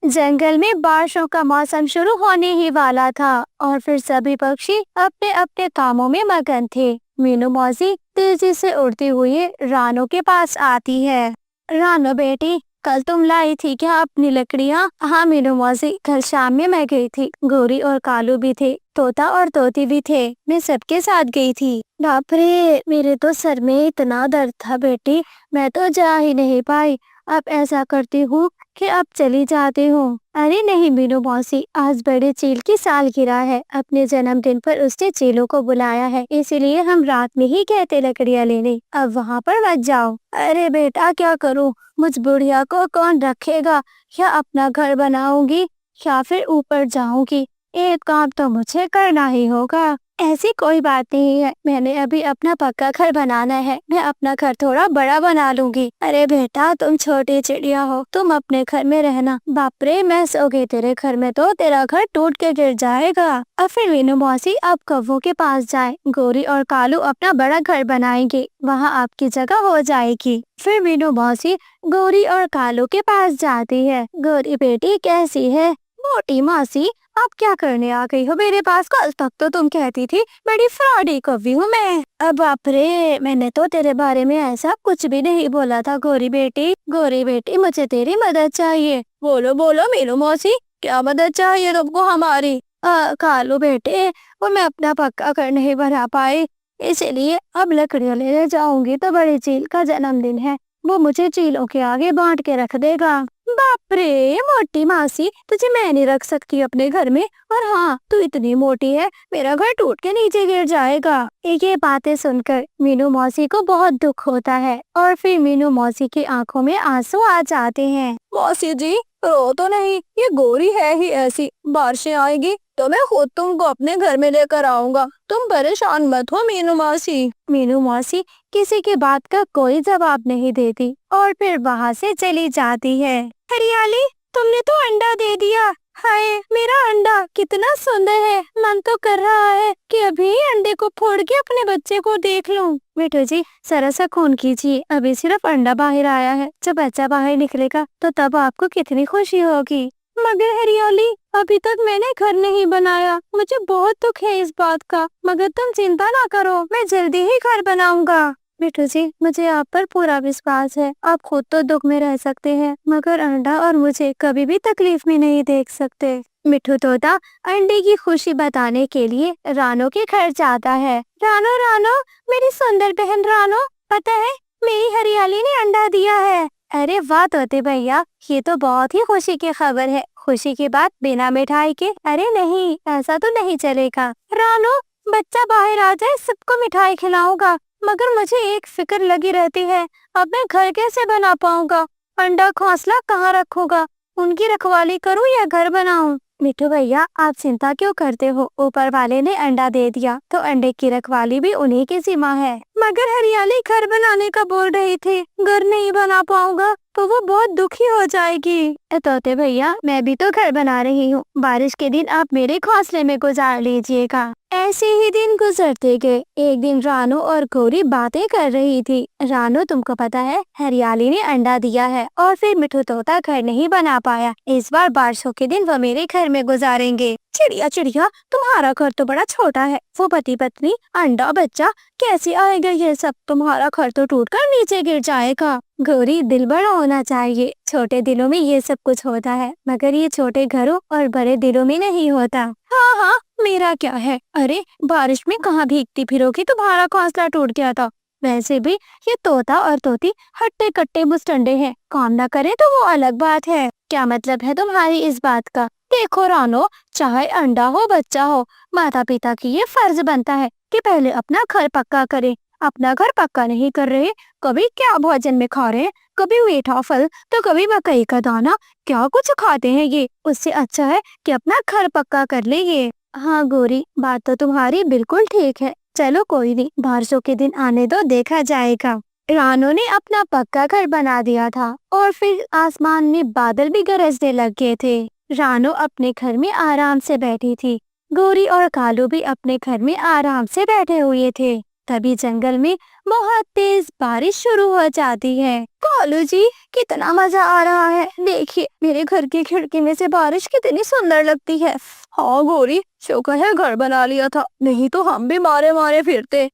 जंगल में बारिशों का मौसम शुरू होने ही वाला था और फिर सभी पक्षी अपने अपने कामों में मगन थे। मीनू मौसी तेजी से उड़ती हुई रानो के पास आती है। रानो बेटी, कल तुम लाई थी क्या अपनी लकड़ियाँ? हाँ मीनू मौसी, कल शाम में मैं गई थी। गोरी और कालू भी थे, तोता और तोती भी थे। मैं सबके साथ गई थी। बाप रे, मेरे तो सर में इतना दर्द था बेटी, मैं तो जा ही नहीं पाई। अब ऐसा करती हूँ कि अब चली जाती हूँ। अरे नहीं मीनू मौसी, आज बड़े चील की सालगिरह है। अपने जन्मदिन पर उसने चीलों को बुलाया है, इसीलिए हम रात में ही गए थे लकड़ियाँ लेने। अब वहाँ पर मत जाओ। अरे बेटा, क्या करूँ? मुझ बुढ़िया को कौन रखेगा? या अपना घर बनाऊंगी या फिर ऊपर जाऊंगी। एक काम तो मुझे करना ही होगा। ऐसी कोई बात नहीं है, मैंने अभी अपना पक्का घर बनाना है। मैं अपना घर थोड़ा बड़ा बना लूंगी। अरे बेटा, तुम छोटी चिड़िया हो, तुम अपने घर में रहना। बाप रे, मैं सो गई तेरे घर में तो तेरा घर टूट के गिर जाएगा। अब फिर मीनू मौसी अब कौवों के पास जाए। गोरी और कालू अपना बड़ा घर बनाएंगे, वहाँ आपकी जगह हो जाएगी। फिर मीनू मौसी गोरी और कालू के पास जाती है। गोरी बेटी कैसी है? मोटी मौसी, आप क्या करने आ गई हो मेरे पास? कल तक तो तुम कहती थी बड़ी फ्रॉडी कौवी हूँ मैं। अब बाप रे, मैंने तो तेरे बारे में ऐसा कुछ भी नहीं बोला था गोरी बेटी। गोरी बेटी, मुझे तेरी मदद चाहिए। बोलो बोलो मीनू मौसी, क्या मदद चाहिए तुमको हमारी? कालू बेटे, वो मैं अपना पक्का घर नहीं बना पाई, इसीलिए अब लकड़ियाँ लेने जाऊंगी तो बड़ी चील का जन्मदिन है, वो मुझे चीलों के आगे बांट के रख देगा। बाप रे मोटी मासी, तुझे मैं नहीं रख सकती अपने घर में। और हाँ, तू इतनी मोटी है, मेरा घर टूट के नीचे गिर जाएगा। ये बातें सुनकर मीनू मौसी को बहुत दुख होता है और फिर मीनू मौसी की आंखों में आंसू आ जाते हैं। मौसी जी, रो तो नहीं, ये गोरी है ही ऐसी। बारिशें आएगी तो मैं खुद तुमको अपने घर में लेकर आऊंगा। तुम परेशान मत हो मीनू मौसी। मीनू मौसी किसी की बात का कोई जवाब नहीं देती और फिर वहाँ से चली जाती है। हरियाली, तुमने तो अंडा दे दिया। हाय, मेरा अंडा कितना सुंदर है। मन तो कर रहा है कि अभी अंडे को फोड़ के अपने बच्चे को देख लूं। बेटू जी, जरा सा खून कीजिए, अभी सिर्फ अंडा बाहर आया है। जब बच्चा बाहर निकलेगा तो तब आपको कितनी खुशी होगी। मगर हरियाली, अभी तक मैंने घर नहीं बनाया, मुझे बहुत दुख है इस बात का। मगर तुम चिंता ना करो, मैं जल्दी ही घर बनाऊंगा। बिट्टू जी, मुझे आप पर पूरा विश्वास है। आप खुद तो दुख में रह सकते हैं, मगर अंडा और मुझे कभी भी तकलीफ में नहीं देख सकते। मिठू तोता अंडे की खुशी बताने के लिए रानो के घर जाता है। रानो रानो, मेरी सुंदर बहन रानो, पता है मेरी हरियाली ने अंडा दिया है। अरे वाह तोते भैया, ये तो बहुत ही खुशी की खबर है। खुशी की बात बिना मिठाई के? अरे नहीं, ऐसा तो नहीं चलेगा। रानो, बच्चा बाहर आ जाए, सबको मिठाई खिलाऊंगा। मगर मुझे एक फिक्र लगी रहती है, अब मैं घर कैसे बना पाऊंगा? अंडा घोंसला कहाँ रखूंगा? उनकी रखवाली करूं या घर बनाऊं? मिठू भैया, आप चिंता क्यों करते हो? ऊपर वाले ने अंडा दे दिया तो अंडे की रखवाली भी उन्हीं की जिम्मा है। मगर हरियाली घर बनाने का बोल रही थी, घर नहीं बना पाऊंगा तो वो बहुत दुखी हो जाएगी। तोते भैया, मैं भी तो घर बना रही हूँ। बारिश के दिन आप मेरे घोंसले में गुजार लीजिएगा। ऐसे ही दिन गुजरते गए। एक दिन रानो और गोरी बातें कर रही थी। रानो, तुमको पता है हरियाली ने अंडा दिया है और फिर मिठू तोता घर नहीं बना पाया। इस बार बारिशों के दिन वो मेरे घर में गुजारेंगे। चिड़िया चिड़िया, तुम्हारा घर तो बड़ा छोटा है, वो पति पत्नी अंडा बच्चा कैसे आएगा? ये सब तुम्हारा घर तो टूटकर नीचे गिर जाएगा। गोरी, दिल बड़ा होना चाहिए, छोटे दिलों में ये सब कुछ होता है, मगर ये छोटे घरों और बड़े दिलों में नहीं होता। हाँ हाँ, मेरा क्या है? अरे बारिश में कहाँ भीगती फिरोगी, तुम्हारा घोंसला टूट गया था। वैसे भी ये तोता और तोती हट्टे कट्टे मुस्टंडे हैं, काम ना करे तो वो अलग बात है। क्या मतलब है तुम्हारी इस बात का? देखो रानो, चाहे अंडा हो बच्चा हो, माता पिता की ये फर्ज बनता है कि पहले अपना घर पक्का करें। अपना घर पक्का नहीं कर रहे, कभी क्या भोजन में खा रहे हैं, कभी मीठा फल तो कभी मकई का दाना, क्या कुछ खाते हैं ये। उससे अच्छा है कि अपना घर पक्का कर ले ये। हाँ गोरी, बात तो तुम्हारी बिल्कुल ठीक है। चलो कोई नहीं, बारिशों के दिन आने दो, देखा जाएगा। रानो ने अपना पक्का घर बना दिया था और फिर आसमान में बादल भी गरजने लग गए थे। रानो अपने घर में आराम से बैठी थी। गोरी और कालू भी अपने घर में आराम से बैठे हुए थे। तभी जंगल में बहुत तेज बारिश शुरू हो जाती है। कालू जी, कितना मजा आ रहा है। देखिए, मेरे घर की खिड़की में से बारिश कितनी सुंदर लगती है। हाँ गौरी, शुक्र है घर बना लिया था, नहीं तो हम भी मारे मारे फिरते।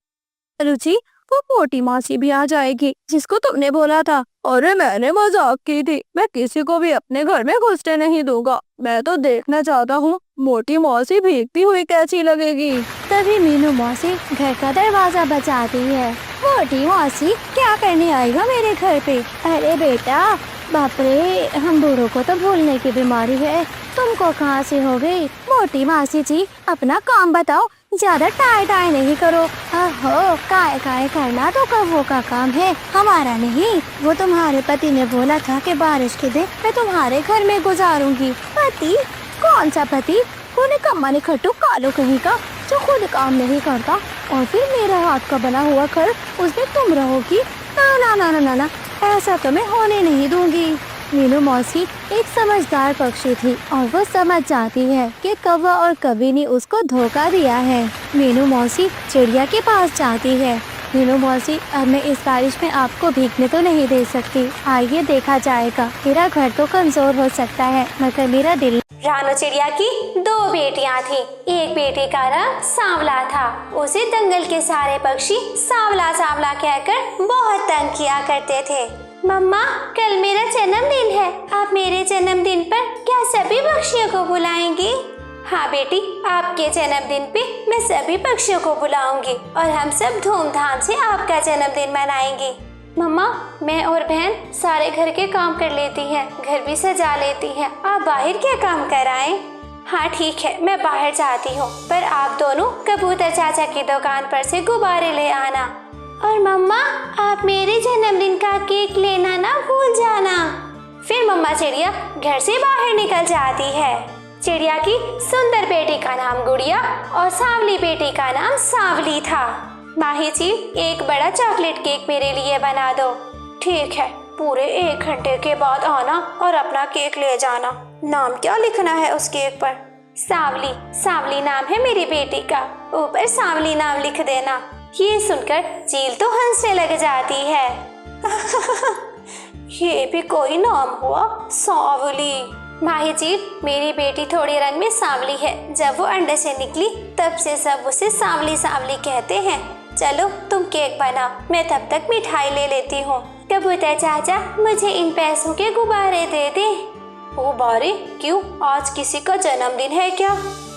रुचि, वो मोटी मासी भी आ जाएगी जिसको तुमने बोला था। अरे मैंने मजाक की थी, मैं किसी को भी अपने घर में घुसने नहीं दूंगा। मैं तो देखना चाहता हूँ मोटी मौसी भीगती हुई कैसी लगेगी। तभी मीनू मौसी घर का दरवाजा बजाती है। मोटी मौसी, क्या करने आएगा मेरे घर पे? अरे बेटा, बाप रे, हम बूढ़ों को तो भूलने की बीमारी है, तुमको कहाँ से हो गई? मोटी मासी जी, अपना काम बताओ, ज्यादा टाई टाई नहीं करो। अहो, काय काय करना तो कबो का काम है, हमारा नहीं। वो तुम्हारे पति ने बोला था कि बारिश के दिन मैं तुम्हारे घर में गुजारूंगी। पति? कौन सा पति? वो निकम्मा निखट्टू कालू कहीं का, जो खुद काम नहीं करता, और फिर मेरा हाथ का बना हुआ घर उसमें तुम रहोगी। ना ना ना ना ना, ऐसा तो मैं होने नहीं दूंगी। मीनू मौसी एक समझदार पक्षी थी और वो समझ जाती है कि कौवा और कवि ने उसको धोखा दिया है। मीनू मौसी चिड़िया के पास जाती है। मीनू मौसी, अब मैं इस बारिश में आपको भीगने तो नहीं दे सकती, आइए देखा जाएगा। मेरा घर तो कमजोर हो सकता है मगर मेरा दिल। रानू चिड़िया की 2 बेटियां थी। एक बेटी का रंग सांवला था, उसे जंगल के सारे पक्षी सांवला सांवला कहकर बहुत तंग किया करते थे। मम्मा, कल मेरा जन्मदिन है, आप मेरे जन्मदिन पर क्या सभी पक्षियों को बुलाएंगी? हाँ बेटी, आपके जन्मदिन पे मैं सभी पक्षियों को बुलाऊंगी और हम सब धूमधाम से आपका जन्मदिन मनाएंगे। मम्मा, मैं और बहन सारे घर के काम कर लेती हैं, घर भी सजा लेती हैं, आप बाहर क्या काम कराएं? हाँ ठीक है, मैं बाहर जाती हूँ, पर आप दोनों कबूतर चाचा की दुकान पर से गुब्बारे ले आना। और मम्मा, आप मेरे जन्मदिन का केक लेना ना भूल जाना। फिर मम्मा चिड़िया घर से बाहर निकल जाती है। चिड़िया की सुंदर बेटी का नाम गुड़िया और सांवली बेटी का नाम सांवली था। माही जी, एक बड़ा चॉकलेट केक मेरे लिए बना दो। ठीक है, पूरे 1 घंटे के बाद आना और अपना केक ले जाना। नाम क्या लिखना है उस केक पर? सांवली। सांवली नाम है मेरी बेटी का, ऊपर सांवली नाम लिख देना। ये सुनकर चील तो हंसने लग जाती है। ये भी कोई नाम हुआ, सांवली। माही जी, मेरी बेटी थोड़ी रंग में सांवली है, जब वो अंडे से निकली तब से सब उसे सांवली सांवली कहते हैं। चलो तुम केक बनाओ, मैं तब तक मिठाई ले लेती हूँ। कबूतर चाचा, मुझे इन पैसों के गुब्बारे दे दे। गुब्बारे? क्यों, आज किसी का जन्मदिन है क्या?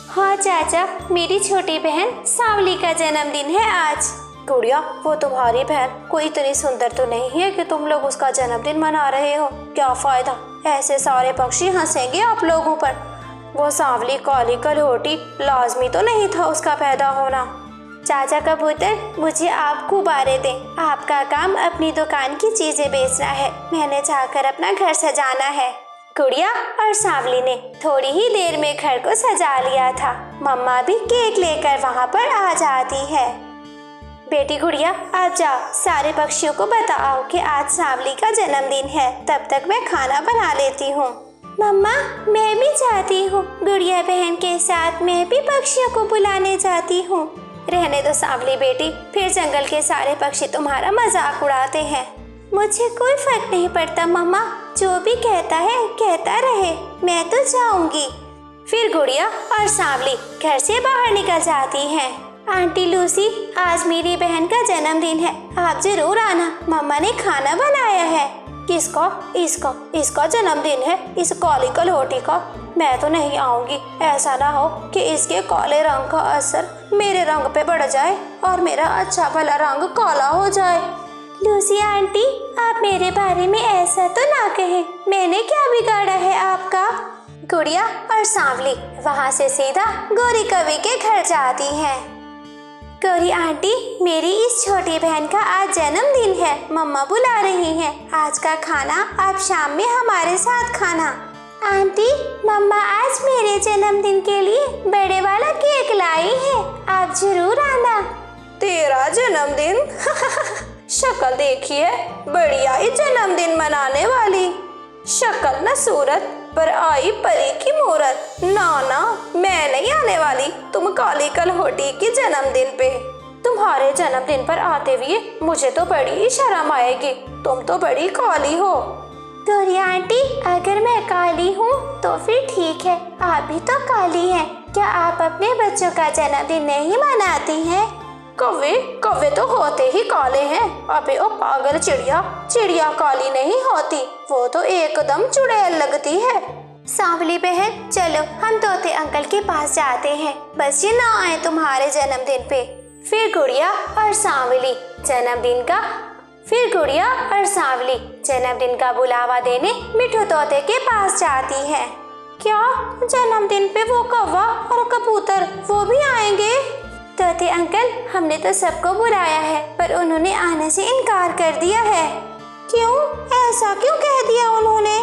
हाँ चाचा, मेरी छोटी बहन सांवली का जन्मदिन है आज। गुड़िया, वो तुम्हारी बहन कोई इतनी सुंदर तो नहीं है कि तुम लोग उसका जन्मदिन मना रहे हो। क्या फायदा, ऐसे सारे पक्षी हंसेंगे आप लोगों पर। वो सांवली काली कलहोटी लाजमी तो नहीं था उसका पैदा होना। चाचा कबूतर, मुझे आप गुब्बारे दें, आपका काम अपनी दुकान की चीजें बेचना है, मैंने जाकर अपना घर सजाना है। गुड़िया और सांवली ने थोड़ी ही देर में घर को सजा लिया था। मम्मा भी केक लेकर वहाँ पर आ जाती है। बेटी गुड़िया, आप जाओ, सारे पक्षियों को बताओ कि आज सांवली का जन्मदिन है, तब तक मैं खाना बना लेती हूँ। मम्मा, मैं भी जाती हूँ, गुड़िया बहन के साथ मैं भी पक्षियों को बुलाने जाती हूँ। रहने दो सांवली बेटी, फिर जंगल के सारे पक्षी तुम्हारा मजाक उड़ाते हैं। मुझे कोई फर्क नहीं पड़ता मम्मा, जो भी कहता है कहता रहे, मैं तो जाऊंगी। फिर गुड़िया और सांवली घर से बाहर निकल जाती हैं। आंटी लूसी, आज मेरी बहन का जन्मदिन है, आप जरूर आना, मम्मा ने खाना बनाया है। किसका? इसका जन्मदिन है, इस काली कलहोटी का? मैं तो नहीं आऊंगी, ऐसा ना हो कि इसके काले रंग का असर मेरे रंग पे बढ़ जाए और मेरा अच्छा भला रंग काला हो जाए। लूसी आंटी, आप मेरे बारे में ऐसा तो ना कहें, मैंने क्या बिगाड़ा है आपका? गुड़िया और सांवली वहाँ से सीधा गौरी कवि के घर जाती हैं। गौरी आंटी, मेरी इस छोटी बहन का आज जन्मदिन है, मम्मा बुला रही हैं, आज का खाना आप शाम में हमारे साथ खाना। आंटी, मम्मा आज मेरे जन्मदिन के लिए बड़े वाला केक लाई है, आप जरूर आना। तेरा जन्मदिन? शक्ल देखिए, बढ़िया ही जन्मदिन मनाने वाली। शक्ल न सूरत, पर आई परी की मूरत। ना ना, मैं नहीं आने वाली तुम काली कलहोटी के जन्मदिन पे। तुम्हारे जन्मदिन पर आते हुए मुझे तो बड़ी शर्म आएगी, तुम तो बड़ी काली हो। गौरी आंटी, अगर मैं काली हूँ तो फिर ठीक है, आप भी तो काली हैं। क्या आप अपने बच्चों का जन्मदिन नहीं मनाती हैं? कौवे कौवे तो होते ही काले हैं। अबे ओ पागल चिड़िया, चिड़िया काली नहीं होती, वो तो एकदम चुड़ैल लगती है। सांवली बहन, चलो हम तोते अंकल के पास जाते हैं, बस ये ना आए तुम्हारे जन्मदिन पे। फिर गुड़िया और सांवली जन्मदिन का बुलावा देने मिठू तोते के पास जाती है। क्या जन्मदिन पे वो कौवा और कबूतर वो भी आएंगे? तोते अंकल, हमने तो सबको बुलाया है, पर उन्होंने आने से इनकार कर दिया है। क्यों? ऐसा क्यों कह दिया उन्होंने?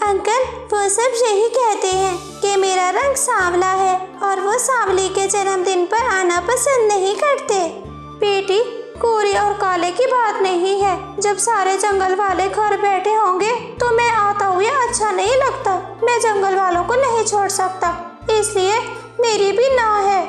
अंकल, वो सब यही कहते हैं कि मेरा रंग सांवला है और वो सांवली के जन्मदिन पर आना पसंद नहीं करते। बेटी, गोरे और काले की बात नहीं है। जब सारे जंगल वाले घर बैठे होंगे तो मैं आता हुआ अच्छा नहीं लगता। मैं जंगल वालों को नहीं छोड़ सकता, इसलिए मेरी भी ना है।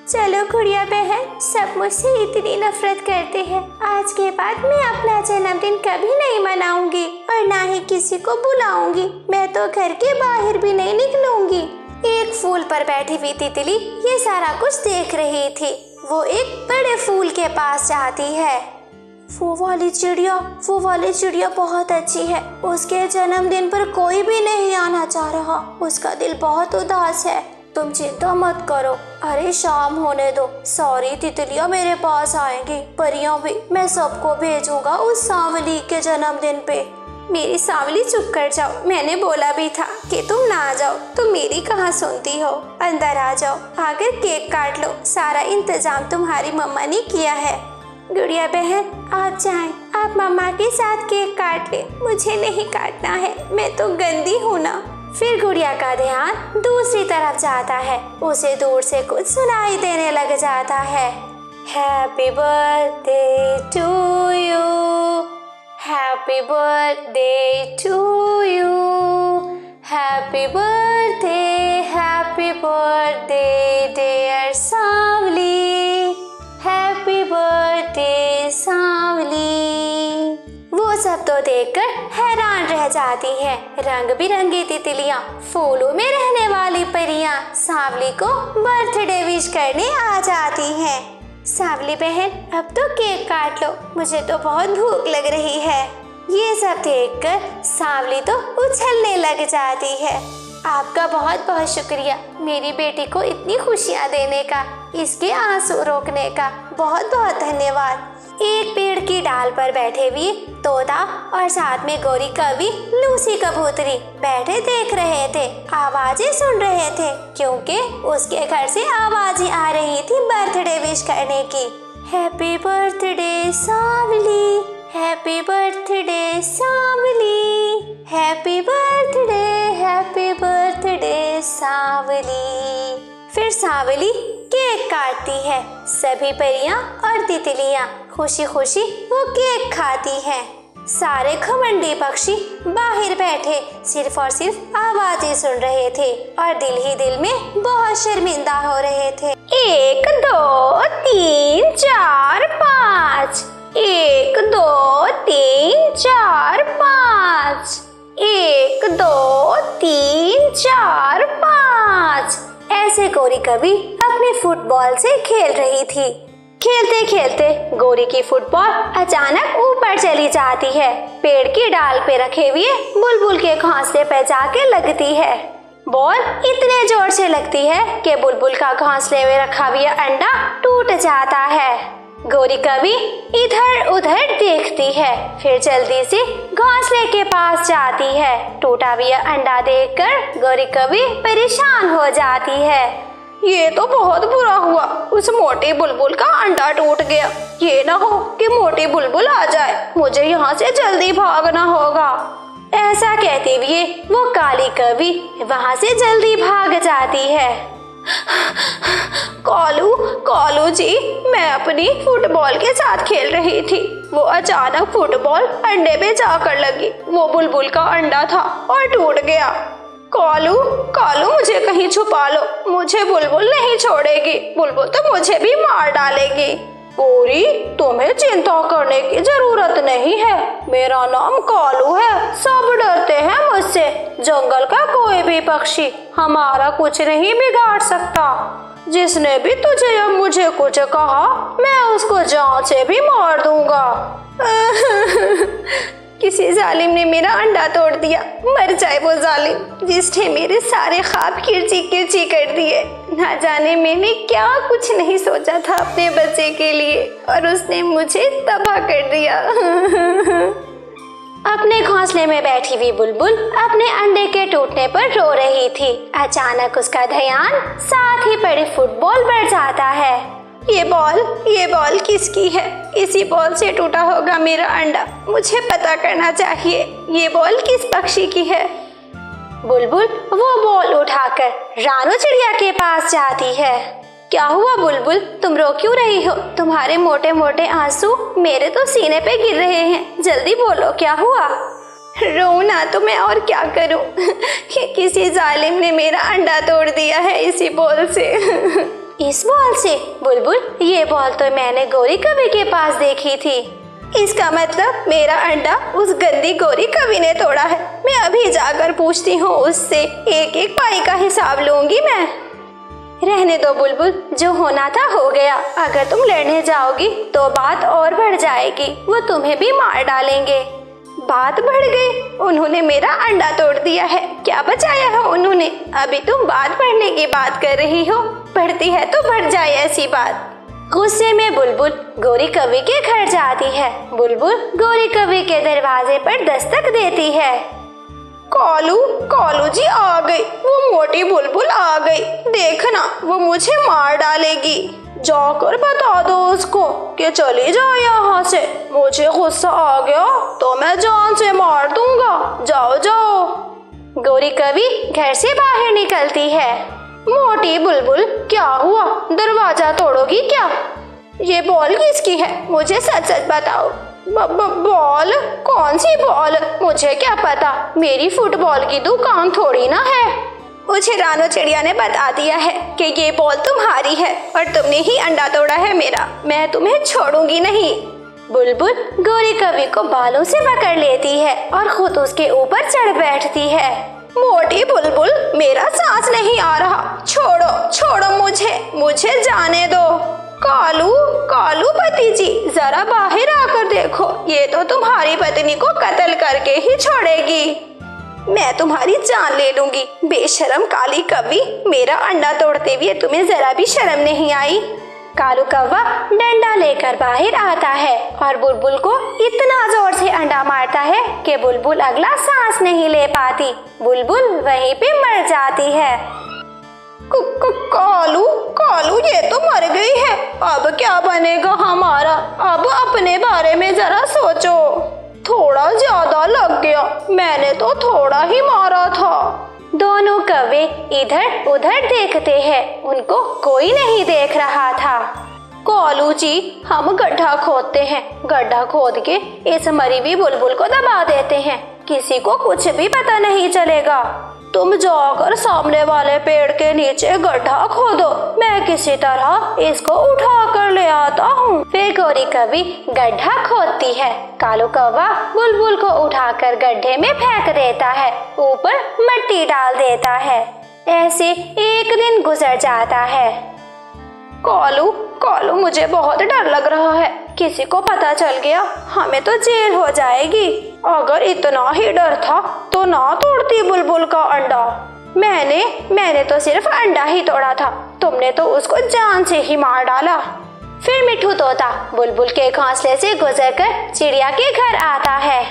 चलो गुड़िया बहन, सब मुझसे इतनी नफरत करते हैं, आज के बाद मैं अपना जन्मदिन कभी नहीं मनाऊंगी और ना ही किसी को बुलाऊंगी। मैं तो घर के बाहर भी नहीं निकलूंगी। एक फूल पर बैठी हुई तितली ये सारा कुछ देख रही थी। वो एक बड़े फूल के पास जाती है। वो वाली चिड़िया बहुत अच्छी है। उसके जन्मदिन पर कोई भी नहीं आना चाह रहा। उसका दिल बहुत उदास है। तुम चिंता मत करो। अरे शाम होने दो, सारी तितलियां मेरे पास आएंगी, परियां भी। मैं सबको भेजूंगा उस सांवली के जन्मदिन पे। मेरी सांवली, चुप कर जाओ। मैंने बोला भी था कि तुम ना जाओ, तुम मेरी कहाँ सुनती हो। अंदर आ जाओ, आकर केक काट लो। सारा इंतजाम तुम्हारी मम्मा ने किया है। गुड़िया बहन, आप जाएं, आप मम्मा के साथ केक काट ले। मुझे नहीं काटना है, मैं तो गंदी हूँ ना। फिर गुड़िया का ध्यान दूसरी तरफ जाता है। उसे दूर से कुछ सुनाई देने लग जाता है। Happy birthday to you, happy birthday to you, happy birthday dear Sanwali, happy birthday Sanwali. वो सब तो देखकर हैरान रह जाती है। रंग बिरंगी तितलियां, फूलों में रहने वाली परियां सांवली को बर्थडे विश करने आ जाती हैं। सांवली बहन, अब तो केक काट लो, मुझे तो बहुत भूख लग रही है। ये सब देखकर सांवली तो उछलने लग जाती है। आपका बहुत बहुत शुक्रिया मेरी बेटी को इतनी खुशियाँ देने का, इसके आंसू रोकने का बहुत बहुत धन्यवाद। एक पेड़ की डाल पर बैठे हुए तोता और साथ में गोरी कवि लूसी कबूतरी बैठे देख रहे थे, आवाजें सुन रहे थे, क्योंकि उसके घर से आवाजें आ रही थी बर्थडे विश करने की। Happy birthday Sanwali, happy birthday Sanwali, happy birthday Sanwali. फिर सांवली केक काटती है। सभी परियां और तितलियां खुशी खुशी वो केक खाती हैं। सारे घमंडी पक्षी बाहर बैठे सिर्फ और सिर्फ आवाजें सुन रहे थे और दिल ही दिल में बहुत शर्मिंदा हो रहे थे। 1 2 3 4 5, 1 2 3 4 5, 1 2 3 4 5। ऐसे गोरी कभी अपने फुटबॉल से खेल रही थी। खेलते खेलते गोरी की फुटबॉल अचानक ऊपर चली जाती है। पेड़ की डाल पे रखे हुए बुलबुल के घोंसले पे जाके लगती है। बॉल इतने जोर से लगती है कि बुलबुल का घोंसले में रखा हुआ अंडा टूट जाता है। गोरी कभी इधर उधर देखती है, फिर जल्दी से घोंसले के पास जाती है। टूटा हुआ अंडा देखकर गोरी कभी परेशान हो जाती है। ये तो बहुत बुरा हुआ, उस मोटी बुलबुल का अंडा टूट गया। ये ना हो कि मोटी बुलबुल आ जाए, मुझे यहाँ से जल्दी भागना होगा। ऐसा कहते हुए वो काली कवि वहाँ से जल्दी भाग जाती है। कालू जी, मैं अपनी फुटबॉल के साथ खेल रही थी। वो अचानक फुटबॉल अंडे पे जाकर लगी। वो बुलबुल का अंडा था और टूट गया। कालू मुझे कहीं छुपा लो, मुझे बुलबुल नहीं छोड़ेगी। बुलबुल तो मुझे भी मार डालेगी। गौरी, तुम्हें चिंता करने की जरूरत नहीं है। मेरा नाम कालू है। सब डरते हैं मुझसे। जंगल का कोई भी पक्षी हमारा कुछ नहीं बिगाड़ सकता। जिसने भी तुझे या मुझे कुछ कहा, मैं उसको जान से भी मार दूंगा। किसी जालिम ने मेरा अंडा तोड़ दिया। मर जाए वो जालिम जिसने मेरे सारे ख्वाब किरची किरची कर दिए। ना जाने मैंने क्या कुछ नहीं सोचा था अपने बच्चे के लिए, और उसने मुझे तबाह कर दिया। अपने घोंसले में बैठी हुई बुलबुल अपने अंडे के टूटने पर रो रही थी। अचानक उसका ध्यान साथ ही पड़ी फुटबॉल पर जाता है। ये बॉल किसकी है? इसी बॉल से टूटा होगा मेरा अंडा। मुझे पता करना चाहिए ये बॉल किस पक्षी की है। बुलबुल वो बॉल उठाकर रानो चिड़िया के पास जाती है। क्या हुआ बुलबुल, तुम रो क्यों रही हो? तुम्हारे मोटे मोटे आंसू मेरे तो सीने पे गिर रहे हैं। जल्दी बोलो, क्या हुआ? रो ना तो मैं और क्या करूं? किसी जालिम ने मेरा अंडा तोड़ दिया है इसी बॉल से। इस बॉल से? बुलबुल, ये बॉल तो मैंने गौरी कवि के पास देखी थी। इसका मतलब मेरा अंडा उस गंदी गौरी कवि ने तोड़ा है। मैं अभी जाकर पूछती हूँ उससे। एक एक पाई का हिसाब लूंगी मैं। रहने दो बुलबुल, जो होना था हो गया। अगर तुम लड़ने जाओगी तो बात और बढ़ जाएगी। वो तुम्हें भी मार डालेंगे। बात बढ़ गई? उन्होंने मेरा अंडा तोड़ दिया है। क्या बचाया है उन्होंने? अभी तुम बात बढ़ने की बात कर रही हो। बढ़ती है तो बढ़ जाए ऐसी बात। गुस्से में बुलबुल गौरी कवि के घर जाती है। बुलबुल गौरी कवि के दरवाजे पर दस्तक देती है। कालू जी आ गई। वो मोटी बुलबुल आ गई। देखना, वो मुझे मार डालेगी। जाकर बता दो उसको कि चली जाओ यहाँ से। मुझे गुस्सा आ गया तो मैं जान से मार दूंगा। जाओ जाओ। गौरी कवि घर से बाहर निकलती है। मोटी बुलबुल, क्या हुआ? दरवाजा तोड़ोगी क्या? ये बॉल किसकी है? मुझे सच सच बताओ। बॉल? कौन सी बॉल? मुझे क्या पता। मेरी फुटबॉल की दुकान थोड़ी ना है। मुझे रानो चिड़िया ने बता दिया है कि ये बॉल तुम्हारी है और तुमने ही अंडा तोड़ा है मेरा। मैं तुम्हें छोड़ूंगी नहीं। बुलबुल गौरी कवि को बालों से पकड़ लेती है और खुद उसके ऊपर चढ़ बैठती है। मोटी बुलबुल, मेरा सांस नहीं आ रहा। छोड़ो मुझे जाने दो। कालू भतीजी, जरा बाहर आकर देखो। ये तो तुम्हारी पत्नी को कत्ल करके ही छोड़ेगी। मैं तुम्हारी जान ले लूंगी। बेशरम काली कवि, मेरा अंडा तोड़ते हुए तुम्हें जरा भी शर्म नहीं आई? कालू कौवा डंडा लेकर बाहर आता है और बुलबुल को इतना जोर से अंडा मारता है कि बुलबुल अगला सांस नहीं ले पाती। बुलबुल वहीं पे मर जाती है। कालू, ये तो मर गई है। अब क्या बनेगा हमारा? अब अपने बारे में जरा सोचो। थोड़ा ज्यादा लग गया। मैंने तो थोड़ा ही मारा था। दोनों कौवे इधर उधर देखते हैं। उनको कोई नहीं देख रहा था। कालू जी, हम गड्ढा खोदते हैं। गड्ढा खोद के इस मरी हुई बुलबुल को दबा देते हैं। किसी को कुछ भी पता नहीं चलेगा। तुम जाकर सामने वाले पेड़ के नीचे गड्ढा खोदो। मैं किसी तरह इसको उठा कर ले आता हूँ। फिर गौरी कवि गड्ढा खोदती है। कालू कौवा बुलबुल को उठाकर गड्ढे में फेंक देता है। ऊपर मिट्टी डाल देता है। ऐसे एक दिन गुजर जाता है। कालू, मुझे बहुत डर लग रहा है। किसी को पता चल गया हमें तो जेल हो जाएगी। अगर इतना ही डर था तो ना तोड़ती बुलबुल का अंडा। मैंने तो सिर्फ अंडा ही तोड़ा था। तुमने तो उसको जान से ही मार डाला। फिर मिठू तोता बुलबुल के घोंसले से गुजरकर चिड़िया के घर आता है।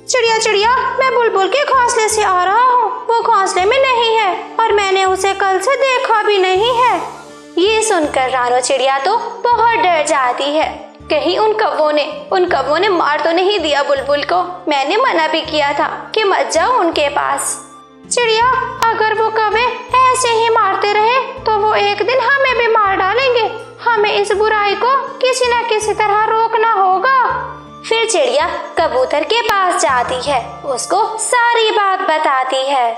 चिड़िया, मैं बुलबुल के घोंसले से आ रहा हूँ। वो घोंसले में नहीं है और मैंने उसे कल से देखा भी नहीं है। ये सुनकर रानो चिड़िया तो बहुत डर जाती है। कहीं उन कौवों ने मार तो नहीं दिया बुलबुल को? मैंने मना भी किया था कि मत जाओ उनके पास। चिड़िया, अगर वो कौवे ऐसे ही मारते रहे तो वो एक दिन हमें भी मार डालेंगे। हमें इस बुराई को किसी न किसी तरह रोकना होगा। फिर चिड़िया कबूतर के पास जाती है। उसको सारी बात बताती है।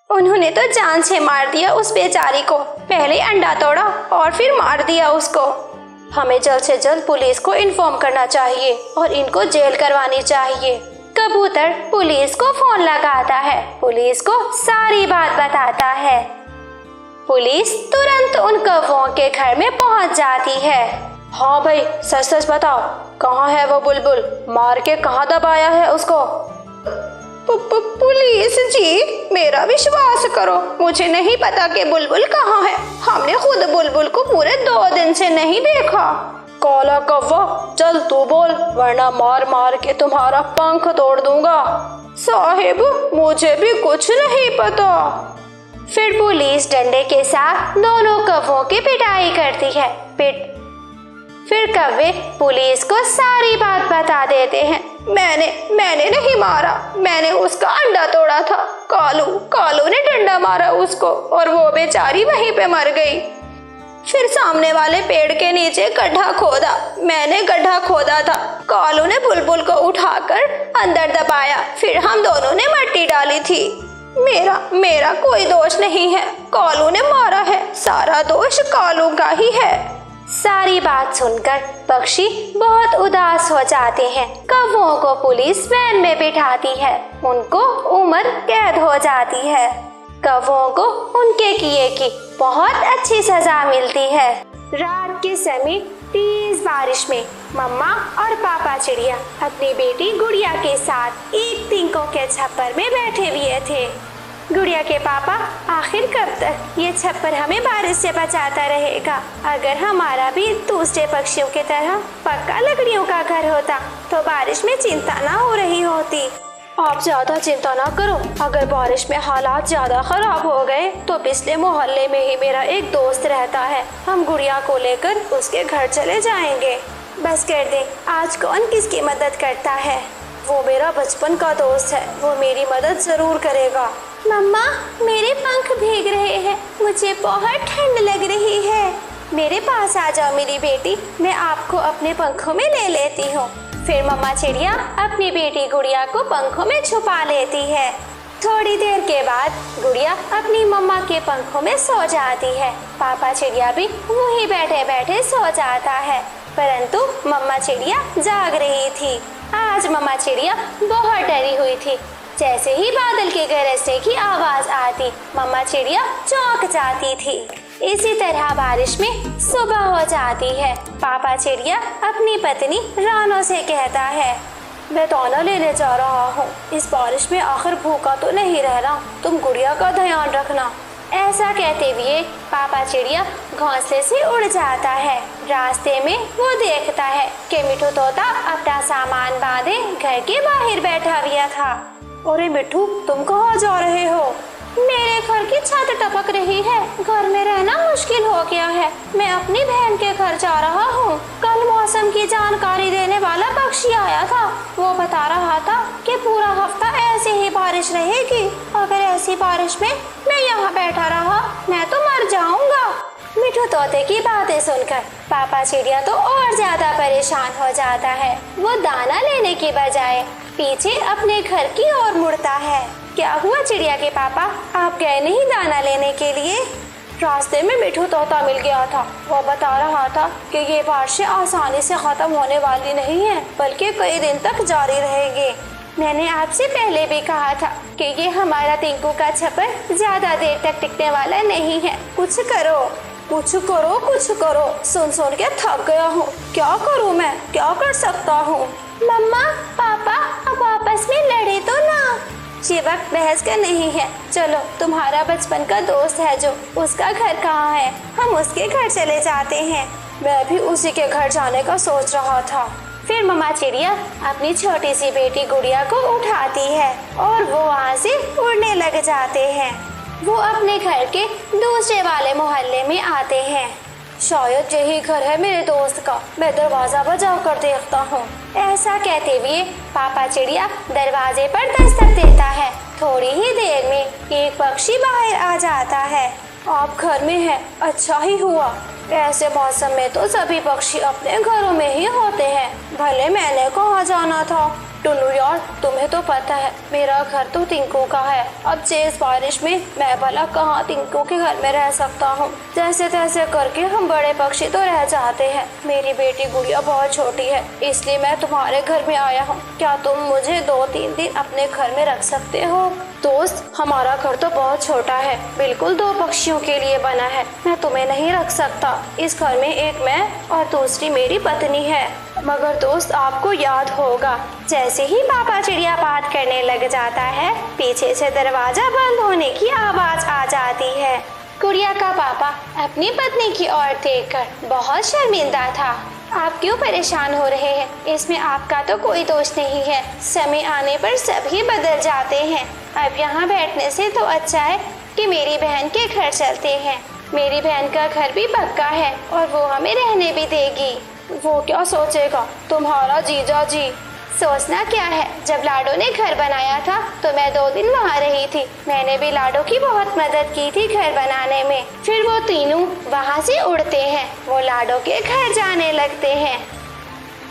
उन्होंने तो जान से मार दिया उस बेचारी को। पहले अंडा तोड़ा और फिर मार दिया उसको। हमें जल्द से जल्द पुलिस को इन्फॉर्म करना चाहिए और इनको जेल करवानी चाहिए। कबूतर पुलिस को फोन लगाता है, पुलिस को सारी बात बताता है। पुलिस तुरंत उन कौवों के घर में पहुंच जाती है। हाँ भाई, सच सच बताओ, कहाँ है वो बुलबुल? मार के कहाँ दबाया है उसको? पुलिस जी, मेरा विश्वास करो, मुझे नहीं पता कि बुलबुल कहाँ है। हमने खुद बुलबुल को पूरे 2 दिन से नहीं देखा। काला कौवा, चल तू बोल, वरना मार मार के तुम्हारा पंख तोड़ दूंगा। साहिब, मुझे भी कुछ नहीं पता। फिर पुलिस डंडे के साथ दोनों कौवों की पिटाई करती है। फिर कौवे पुलिस को सारी बात बता देते हैं। मैंने नहीं मारा, मैंने उसका अंडा तोड़ा था। कालू ने डंडा मारा उसको और वो बेचारी वहीं पे मर गई। फिर सामने वाले पेड़ के नीचे गड्ढा खोदा, मैंने गड्ढा खोदा था। कालू ने बुलबुल को उठाकर अंदर दबाया, फिर हम दोनों ने मट्टी डाली थी। मेरा कोई दोष नहीं है, कालू ने मारा है, सारा दोष कालू का ही है। सारी बात सुनकर पक्षी बहुत उदास हो जाते हैं। कौवों को पुलिस वैन में बिठाती है, उनको उम्र कैद हो जाती है। कौवों को उनके किए की बहुत अच्छी सजा मिलती है। रात के समय तेज बारिश में मम्मा और पापा चिड़िया अपनी बेटी गुड़िया के साथ एक तिनकों के छप्पर में बैठे हुए थे। गुड़िया के पापा, आखिर कब तक ये छप्पर हमें बारिश से बचाता रहेगा? अगर हमारा भी दूसरे पक्षियों की तरह पक्का लकड़ियों का घर होता तो बारिश में चिंता ना हो रही होती। आप ज्यादा चिंता ना करो, अगर बारिश में हालात ज्यादा खराब हो गए तो पिछले मोहल्ले में ही मेरा एक दोस्त रहता है, हम गुड़िया को लेकर उसके घर चले जाएंगे। बस कर दे, आज कौन किसकी मदद करता है? वो मेरा बचपन का दोस्त है, वो मेरी मदद जरूर करेगा। मम्मा, मेरे पंख भीग रहे हैं, मुझे बहुत ठंड लग रही है। मेरे पास आ जाओ मेरी बेटी, मैं आपको अपने पंखों में ले लेती हूँ। फिर मम्मा चिड़िया अपनी बेटी गुड़िया को पंखों में छुपा लेती है। थोड़ी देर के बाद गुड़िया अपनी मम्मा के पंखों में सो जाती है। पापा चिड़िया भी वहीं बैठे बैठे सो जाता है, परंतु मम्मा चिड़िया जाग रही थी। आज मम्मा चिड़िया बहुत डरी हुई थी। जैसे ही बादल के गरजने की आवाज आती, मम्मा चिड़िया चौंक जाती थी। इसी तरह बारिश में सुबह हो जाती है। पापा चिड़िया अपनी पत्नी रानो से कहता है, मैं दाना लेने जा रहा हूँ, इस बारिश में आखिर भूखा तो नहीं रहना, तुम गुड़िया का ध्यान रखना। ऐसा कहते हुए पापा चिड़िया घोंसले से उड़ जाता है। रास्ते में वो देखता है कि मिठू तोता अपना सामान बांधे घर के बाहर बैठा हुआ था। अरे मिठू, तुम कहाँ जा रहे हो? मेरे घर की छत टपक रही है, घर में रहना मुश्किल हो गया है, मैं अपनी बहन के घर जा रहा हूँ। कल मौसम की जानकारी देने वाला पक्षी आया था, वो बता रहा था कि पूरा हफ्ता ऐसे ही बारिश रहेगी। अगर ऐसी बारिश में मैं यहाँ बैठा रहा, मैं तो मर जाऊंगा। मिठू तोते की बातें सुनकर पापा चिड़िया तो और ज्यादा परेशान हो जाता है। वो दाना लेने की बजाय पीछे अपने घर की ओर मुड़ता है। क्या हुआ चिड़िया के पापा, आप गए नहीं दाना लेने के लिए? रास्ते में मिठू तोता मिल गया था, वो बता रहा था कि ये बारिशें आसानी से खत्म होने वाली नहीं है, बल्कि कई दिन तक जारी रहेंगे। मैंने आपसे पहले भी कहा था कि ये हमारा टिंकू का छप्पर ज्यादा देर तक टिकने वाला नहीं है। कुछ करो, कुछ करो, कुछ करो। सुन सुन के थक गया हूँ, क्या करूँ मैं, क्या कर सकता हूँ? मम्मा, पापा, अब आपस में लड़े तो ना। ये वक्त बहस का नहीं है, चलो तुम्हारा बचपन का दोस्त है जो, उसका घर कहाँ है, हम उसके घर चले जाते हैं। मैं भी उसी के घर जाने का सोच रहा था। फिर मम्मा चिड़िया अपनी छोटी सी बेटी गुड़िया को उठाती है और वो वहाँ से उड़ने लग जाते हैं। वो अपने घर के दूसरे वाले मोहल्ले में आते हैं। शायद यही घर है मेरे दोस्त का, मैं दरवाजा बजा कर देखता हूँ। ऐसा कहते हुए पापा चिड़िया दरवाजे पर दस्तक देता है। थोड़ी ही देर में एक पक्षी बाहर आ जाता है। आप घर में हैं, अच्छा ही हुआ। ऐसे मौसम में तो सभी पक्षी अपने घरों में ही होते हैं, भले मैंने कहाँ जाना था। टुन्नू यार, तुम्हें तो पता है मेरा घर तो टिंकू का है। अब तेज बारिश में मैं भला कहाँ टिंकू के घर में रह सकता हूँ। जैसे तैसे करके हम बड़े पक्षी तो रह जाते हैं। मेरी बेटी गुड़िया बहुत छोटी है, इसलिए मैं तुम्हारे घर में आया हूँ। क्या तुम मुझे 2-3 दिन अपने घर में रख सकते हो? दोस्त, हमारा घर तो बहुत छोटा है, बिल्कुल 2 पक्षियों के लिए बना है। मैं तुम्हें नहीं रख सकता। इस घर में एक मैं और दूसरी मेरी पत्नी है। मगर दोस्त, आपको याद होगा, जैसे ही पापा चिड़िया बात करने लग जाता है, पीछे से दरवाजा बंद होने की आवाज आ जाती है। गुड़िया का पापा अपनी पत्नी की ओर देखकर बहुत शर्मिंदा था। आप क्यों परेशान हो रहे हैं? इसमें आपका तो कोई दोष नहीं है। समय आने पर सभी बदल जाते हैं। अब यहाँ बैठने से तो अच्छा है कि मेरी बहन के घर चलते हैं। मेरी बहन का घर भी पक्का है और वो हमें रहने भी देगी। वो क्या सोचेगा तुम्हारा जीजा जी? सोचना क्या है, जब लाडो ने घर बनाया था तो मैं 2 दिन वहाँ रही थी। मैंने भी लाडो की बहुत मदद की थी घर बनाने में। फिर वो तीनों वहाँ से उड़ते हैं, वो लाडो के घर जाने लगते हैं।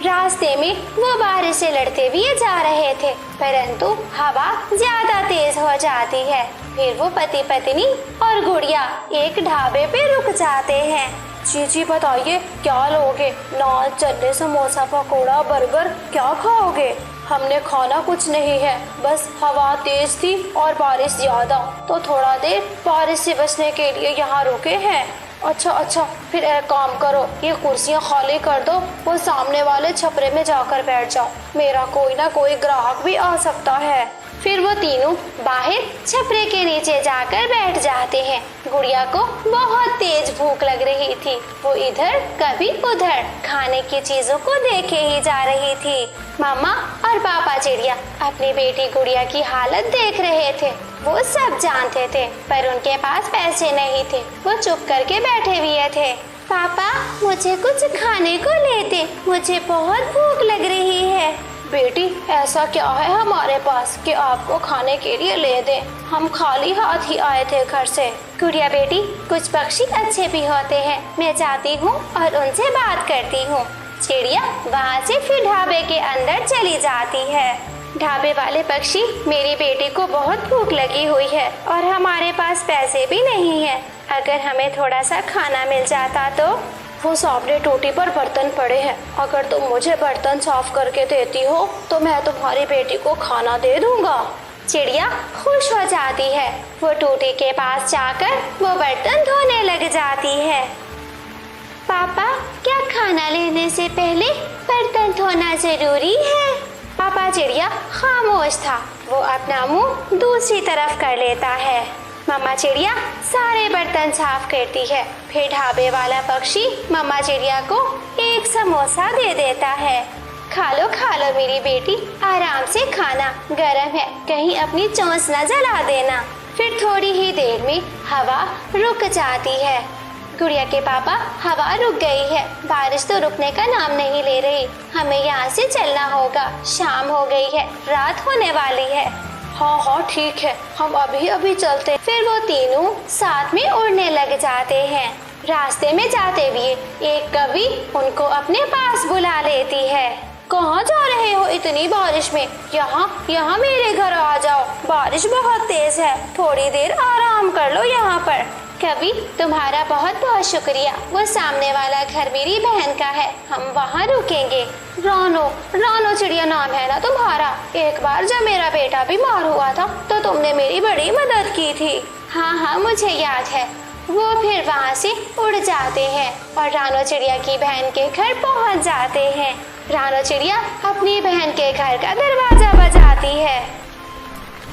रास्ते में वो बारिश से लड़ते हुए जा रहे थे, परंतु हवा ज्यादा तेज हो जाती है। फिर वो पति पत्नी और गुड़िया एक ढाबे पे रुक जाते हैं। जी बताइए, क्या लोगे? नान, चने, समोसा, पकोड़ा, बर्गर, क्या खाओगे? हमने खाना कुछ नहीं है, बस हवा तेज थी और बारिश ज्यादा, तो थोड़ा देर बारिश से बचने के लिए यहाँ रुके हैं। अच्छा, फिर एक काम करो, ये कुर्सियाँ खाली कर दो, वो सामने वाले छपरे में जाकर बैठ जाओ। मेरा कोई ना कोई ग्राहक भी आ सकता है। फिर वो तीनों बाहर छपरे के नीचे जाकर बैठ जाते हैं। गुड़िया को बहुत तेज भूख लग रही थी। वो इधर कभी उधर खाने की चीजों को देखे ही जा रही थी। मामा और पापा चिड़िया अपनी बेटी गुड़िया की हालत देख रहे थे। वो सब जानते थे, पर उनके पास पैसे नहीं थे। वो चुप करके बैठे हुए थे। पापा, मुझे कुछ खाने को ले दे, मुझे बहुत भूख लग रही है। बेटी, ऐसा क्या है हमारे पास कि आपको खाने के लिए ले दें? हम खाली हाथ ही आए थे घर से। गुड़िया बेटी, कुछ पक्षी अच्छे भी होते हैं, मैं जाती हूँ और उनसे बात करती हूँ। चिड़िया वहाँ से फिर ढाबे के अंदर चली जाती है। ढाबे वाले पक्षी, मेरी बेटी को बहुत भूख लगी हुई है और हमारे पास पैसे भी नहीं है। अगर हमें थोड़ा सा खाना मिल जाता तो। वो सामने टूटी पर बर्तन पड़े हैं, अगर तुम मुझे बर्तन साफ करके देती हो तो मैं तुम्हारी बेटी को खाना दे दूंगा। चिड़िया खुश हो जाती है। वो टूटी के पास जाकर वो बर्तन धोने लग जाती है। पापा, क्या खाना लेने से पहले बर्तन धोना जरूरी है? पापा चिड़िया खामोश था। वो अपना मुंह दूसरी तरफ कर लेता है। मम्मा चिड़िया सारे बर्तन साफ करती है। फिर ढाबे वाला पक्षी मम्मा चिड़िया को एक समोसा दे देता है। खा लो मेरी बेटी, आराम से खाना, गरम है, कहीं अपनी चोंच न जला देना। फिर थोड़ी ही देर में हवा रुक जाती है। गुड़िया के पापा, हवा रुक गई है, बारिश तो रुकने का नाम नहीं ले रही। हमें यहाँ से चलना होगा, शाम हो गई है, रात होने वाली है। हाँ ठीक है, हम अभी चलते। फिर वो तीनों साथ में उड़ने लग जाते हैं। रास्ते में जाते हुए एक कवि उनको अपने पास बुला लेती है। कहाँ जा रहे हो इतनी बारिश में? यहाँ मेरे घर आ जाओ, बारिश बहुत तेज है, थोड़ी देर आराम कर लो यहाँ पर। कवि, तुम्हारा बहुत बहुत शुक्रिया। वो सामने वाला घर मेरी बहन का है, हम वहाँ रुकेंगे। रानो चिड़िया नाम है ना तुम्हारा? एक बार जब मेरा बेटा बीमार हुआ था तो तुमने मेरी बड़ी मदद की थी। हाँ, मुझे याद है। वो फिर वहाँ से उड़ जाते हैं और रानो चिड़िया की बहन के घर पहुँच जाते हैं। रानो चिड़िया अपनी बहन के घर का दरवाजा बजाती है।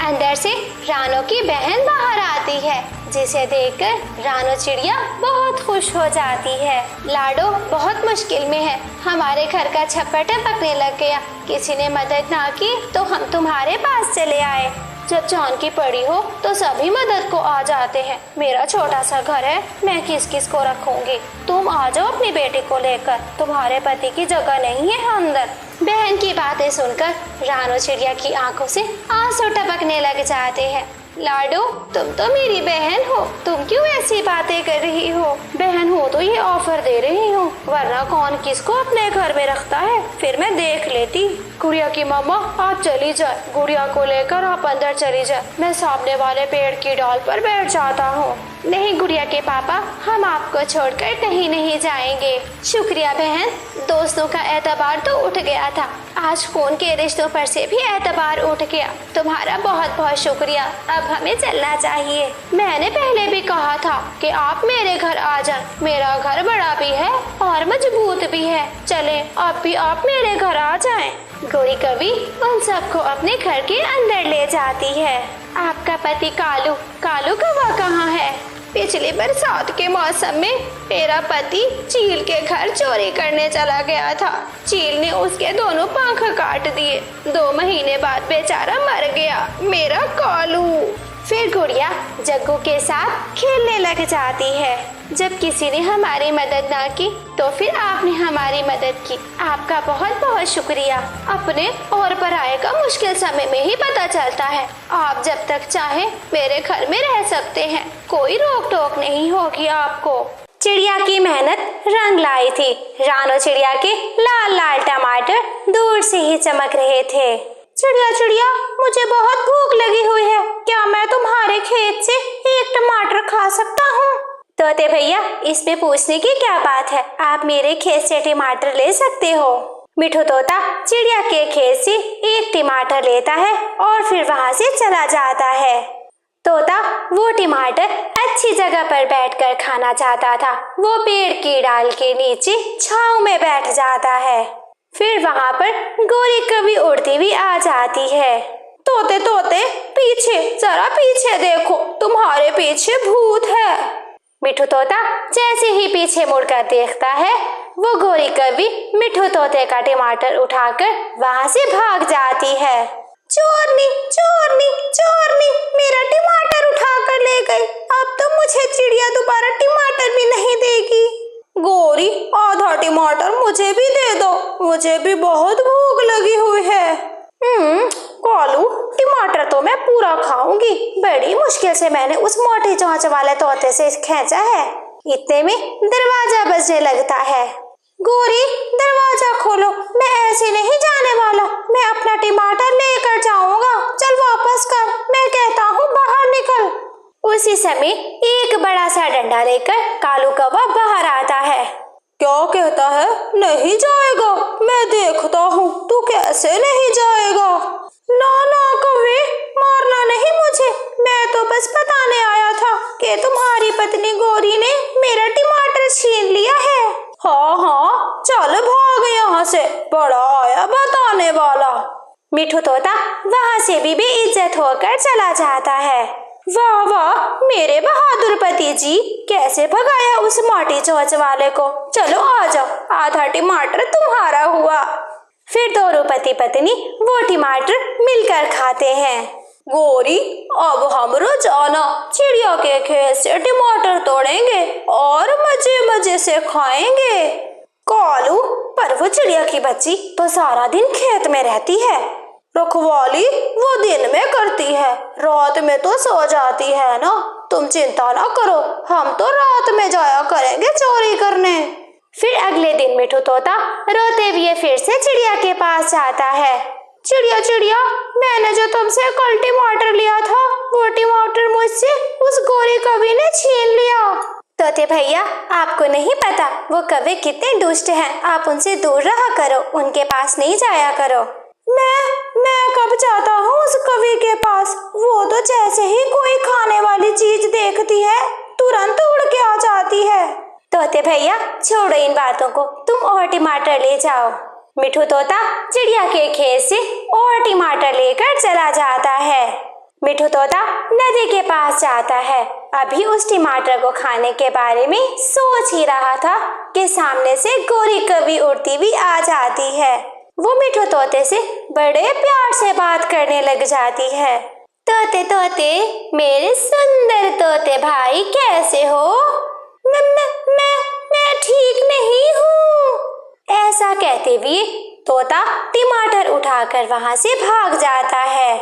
अंदर से रानो की बहन बाहर आती है, जिसे देखकर रानो चिड़िया बहुत खुश हो जाती है। लाडो बहुत मुश्किल में है, हमारे घर का छप्पर टपकने लग गया, किसी ने मदद ना की तो हम तुम्हारे पास चले आए। जब जान की पड़ी हो तो सभी मदद को आ जाते हैं। मेरा छोटा सा घर है, मैं किस किस को रखूंगी? तुम आ जाओ अपनी बेटी को लेकर, तुम्हारे पति की जगह नहीं है अंदर। बहन की बातें सुनकर रानो चिड़िया की आंखों से आंसू टपकने लग जाते हैं। लाडो, तुम तो मेरी बहन हो, तुम क्यों ऐसी बातें कर रही हो? बहन हो तो ये ऑफर दे रही हूँ, वरना कौन किसको अपने घर में रखता है, फिर मैं देख लेती। गुड़िया की मम्मा आप चली जाए, गुड़िया को लेकर आप अंदर चली जाए, मैं सामने वाले पेड़ की डाल पर बैठ जाता हूँ। नहीं गुड़िया के पापा, हम आपको छोड़कर कहीं नहीं जाएंगे। शुक्रिया बहन, दोस्तों का एतबार तो उठ गया था, आज खून के रिश्तों पर से भी एतबार उठ गया। तुम्हारा बहुत बहुत शुक्रिया, अब हमें चलना चाहिए। मैंने पहले भी कहा था कि आप मेरे घर आ जाएं, मेरा घर बड़ा भी है और मजबूत भी है, चले अब भी आप मेरे घर आ जाएं। गौरी कवि उन सबको अपने घर के अंदर ले जाती है। आपका पति कालू, कालू कौवा कहाँ है? पिछली बरसात के मौसम में मेरा पति चील के घर चोरी करने चला गया था, चील ने उसके दोनों पंख काट दिए, 2 महीने बाद बेचारा मर गया मेरा कालू। फिर गुड़िया जग्गू के साथ खेलने लग जाती है। जब किसी ने हमारी मदद ना की तो फिर आपने हमारी मदद की, आपका बहुत बहुत शुक्रिया। अपने और पराये का मुश्किल समय में ही पता चलता है। आप जब तक चाहे मेरे घर में रह सकते हैं, कोई रोक टोक नहीं होगी आपको। चिड़िया की मेहनत रंग लाई थी। रानो चिड़िया के लाल लाल टमाटर दूर से ही चमक रहे थे। चिड़िया चिड़िया, मुझे बहुत भूख लगी हुई है, क्या मैं तुम्हारे खेत से एक टमाटर खा सकता हूँ? तोते भैया, इसमें पूछने की क्या बात है, आप मेरे खेत से टमाटर ले सकते हो। मिठू तोता चिड़िया के खेत से एक टमाटर लेता है और फिर वहाँ से चला जाता है। तोता वो टमाटर अच्छी जगह पर बैठकर खाना चाहता था। वो पेड़ की डाल के नीचे छांव में बैठ जाता है। फिर वहाँ पर गौरी कवि उड़ती हुई आ जाती है। तोते तोते पीछे, जरा पीछे देखो, तुम्हारे पीछे भूत है। मिठू तोता जैसे ही पीछे मुड़कर देखता है, वो गौरी कवि मिठू तोते का टमाटर उठाकर वहाँ से भाग जाती है। चोरनी चोरनी चोरनी, मेरा टमाटर उठाकर ले गई, अब तो मुझे चिड़िया दोबारा टमाटर भी नहीं देगी। गौरी, आधा टमाटर मुझे भी दे दो, मुझे भी बहुत भूख लगी हुई है। कालू, टमाटर तो मैं पूरा खाऊंगी, बड़ी मुश्किल से मैंने उस मोटी चोंच वाले तोते से खींचा है। इतने में दरवाजा बजने लगता है। गौरी, दरवाजा खोलो, मैं ऐसे नहीं जाने वाला, मैं अपना टमाटर लेकर जाऊंगा, चल वापस कर, मैं कहता हूँ बाहर निकल। उसी समय एक बड़ा सा डंडा लेकर कालू कौवा बाहर आता है। क्या कहता है? नहीं जाएगा, मैं देखता हूँ तू कैसे नहीं जाएगा। ना ना कौवे, मारना नहीं मुझे, मैं तो बस बताने आया था कि तुम्हारी पत्नी गौरी ने मेरा टमाटर छीन लिया है। हाँ हाँ, चल भाग यहाँ से, बड़ा आया बताने वाला। मिठू तोता वहाँ से भी बेइज्जत होकर चला जाता है। वाह वाह, मेरे बहादुर पति जी, कैसे भगाया उस मोटी चोंच वाले को। चलो आ जाओ, आधा टमाटर तुम्हारा हुआ। फिर दोनों पति पत्नी वो टमाटर मिलकर खाते हैं। गौरी, अब हम रोजाना चिड़िया के खेत से टमाटर तोड़ेंगे और मजे मजे से खाएंगे। कालू, पर वो चिड़िया की बच्ची तो सारा दिन खेत में रहती है, रखवाली वो दिन में करती है, रात में तो सो जाती है ना। तुम चिंता ना करो, हम तो रात में जाया करेंगे चोरी करने। फिर अगले दिन मिठू तोता रोते हुए फिर से चिड़िया के पास जाता है। चिड़िया चिड़िया, मैंने जो तुमसे कल टमाटर लिया था, वो टमाटर मुझसे उस गौरी कवि ने छीन लिया। तोते भैया, आपको नहीं पता वो कवि कितने दुष्ट हैं, आप उनसे दूर रहा करो, उनके पास नहीं जाया करो। मैं कब जाता हूँ उस कवि के पास, वो तो जैसे ही कोई खाने वाली चीज देखती है तुरंत उड़ के आ जाती है। तोते भैया, छोड़ो इन बातों को, तुम और टमाटर ले जाओ। मिठू तोता चिड़िया के खेत से और टमाटर लेकर चला जाता है। मिठू तोता नदी के पास जाता है। अभी उस टमाटर को खाने के बारे में सोच ही रहा था कि सामने से गौरी कवि उड़ती हुई आ जाती है। वो मिठू तोते से बड़े प्यार से बात करने लग जाती है। तोते तोते, मेरे सुंदर तोते भाई, कैसे हो? मैं ठीक नहीं हूँ। ऐसा कहते हुए तोता टमाटर उठाकर वहाँ से भाग जाता है।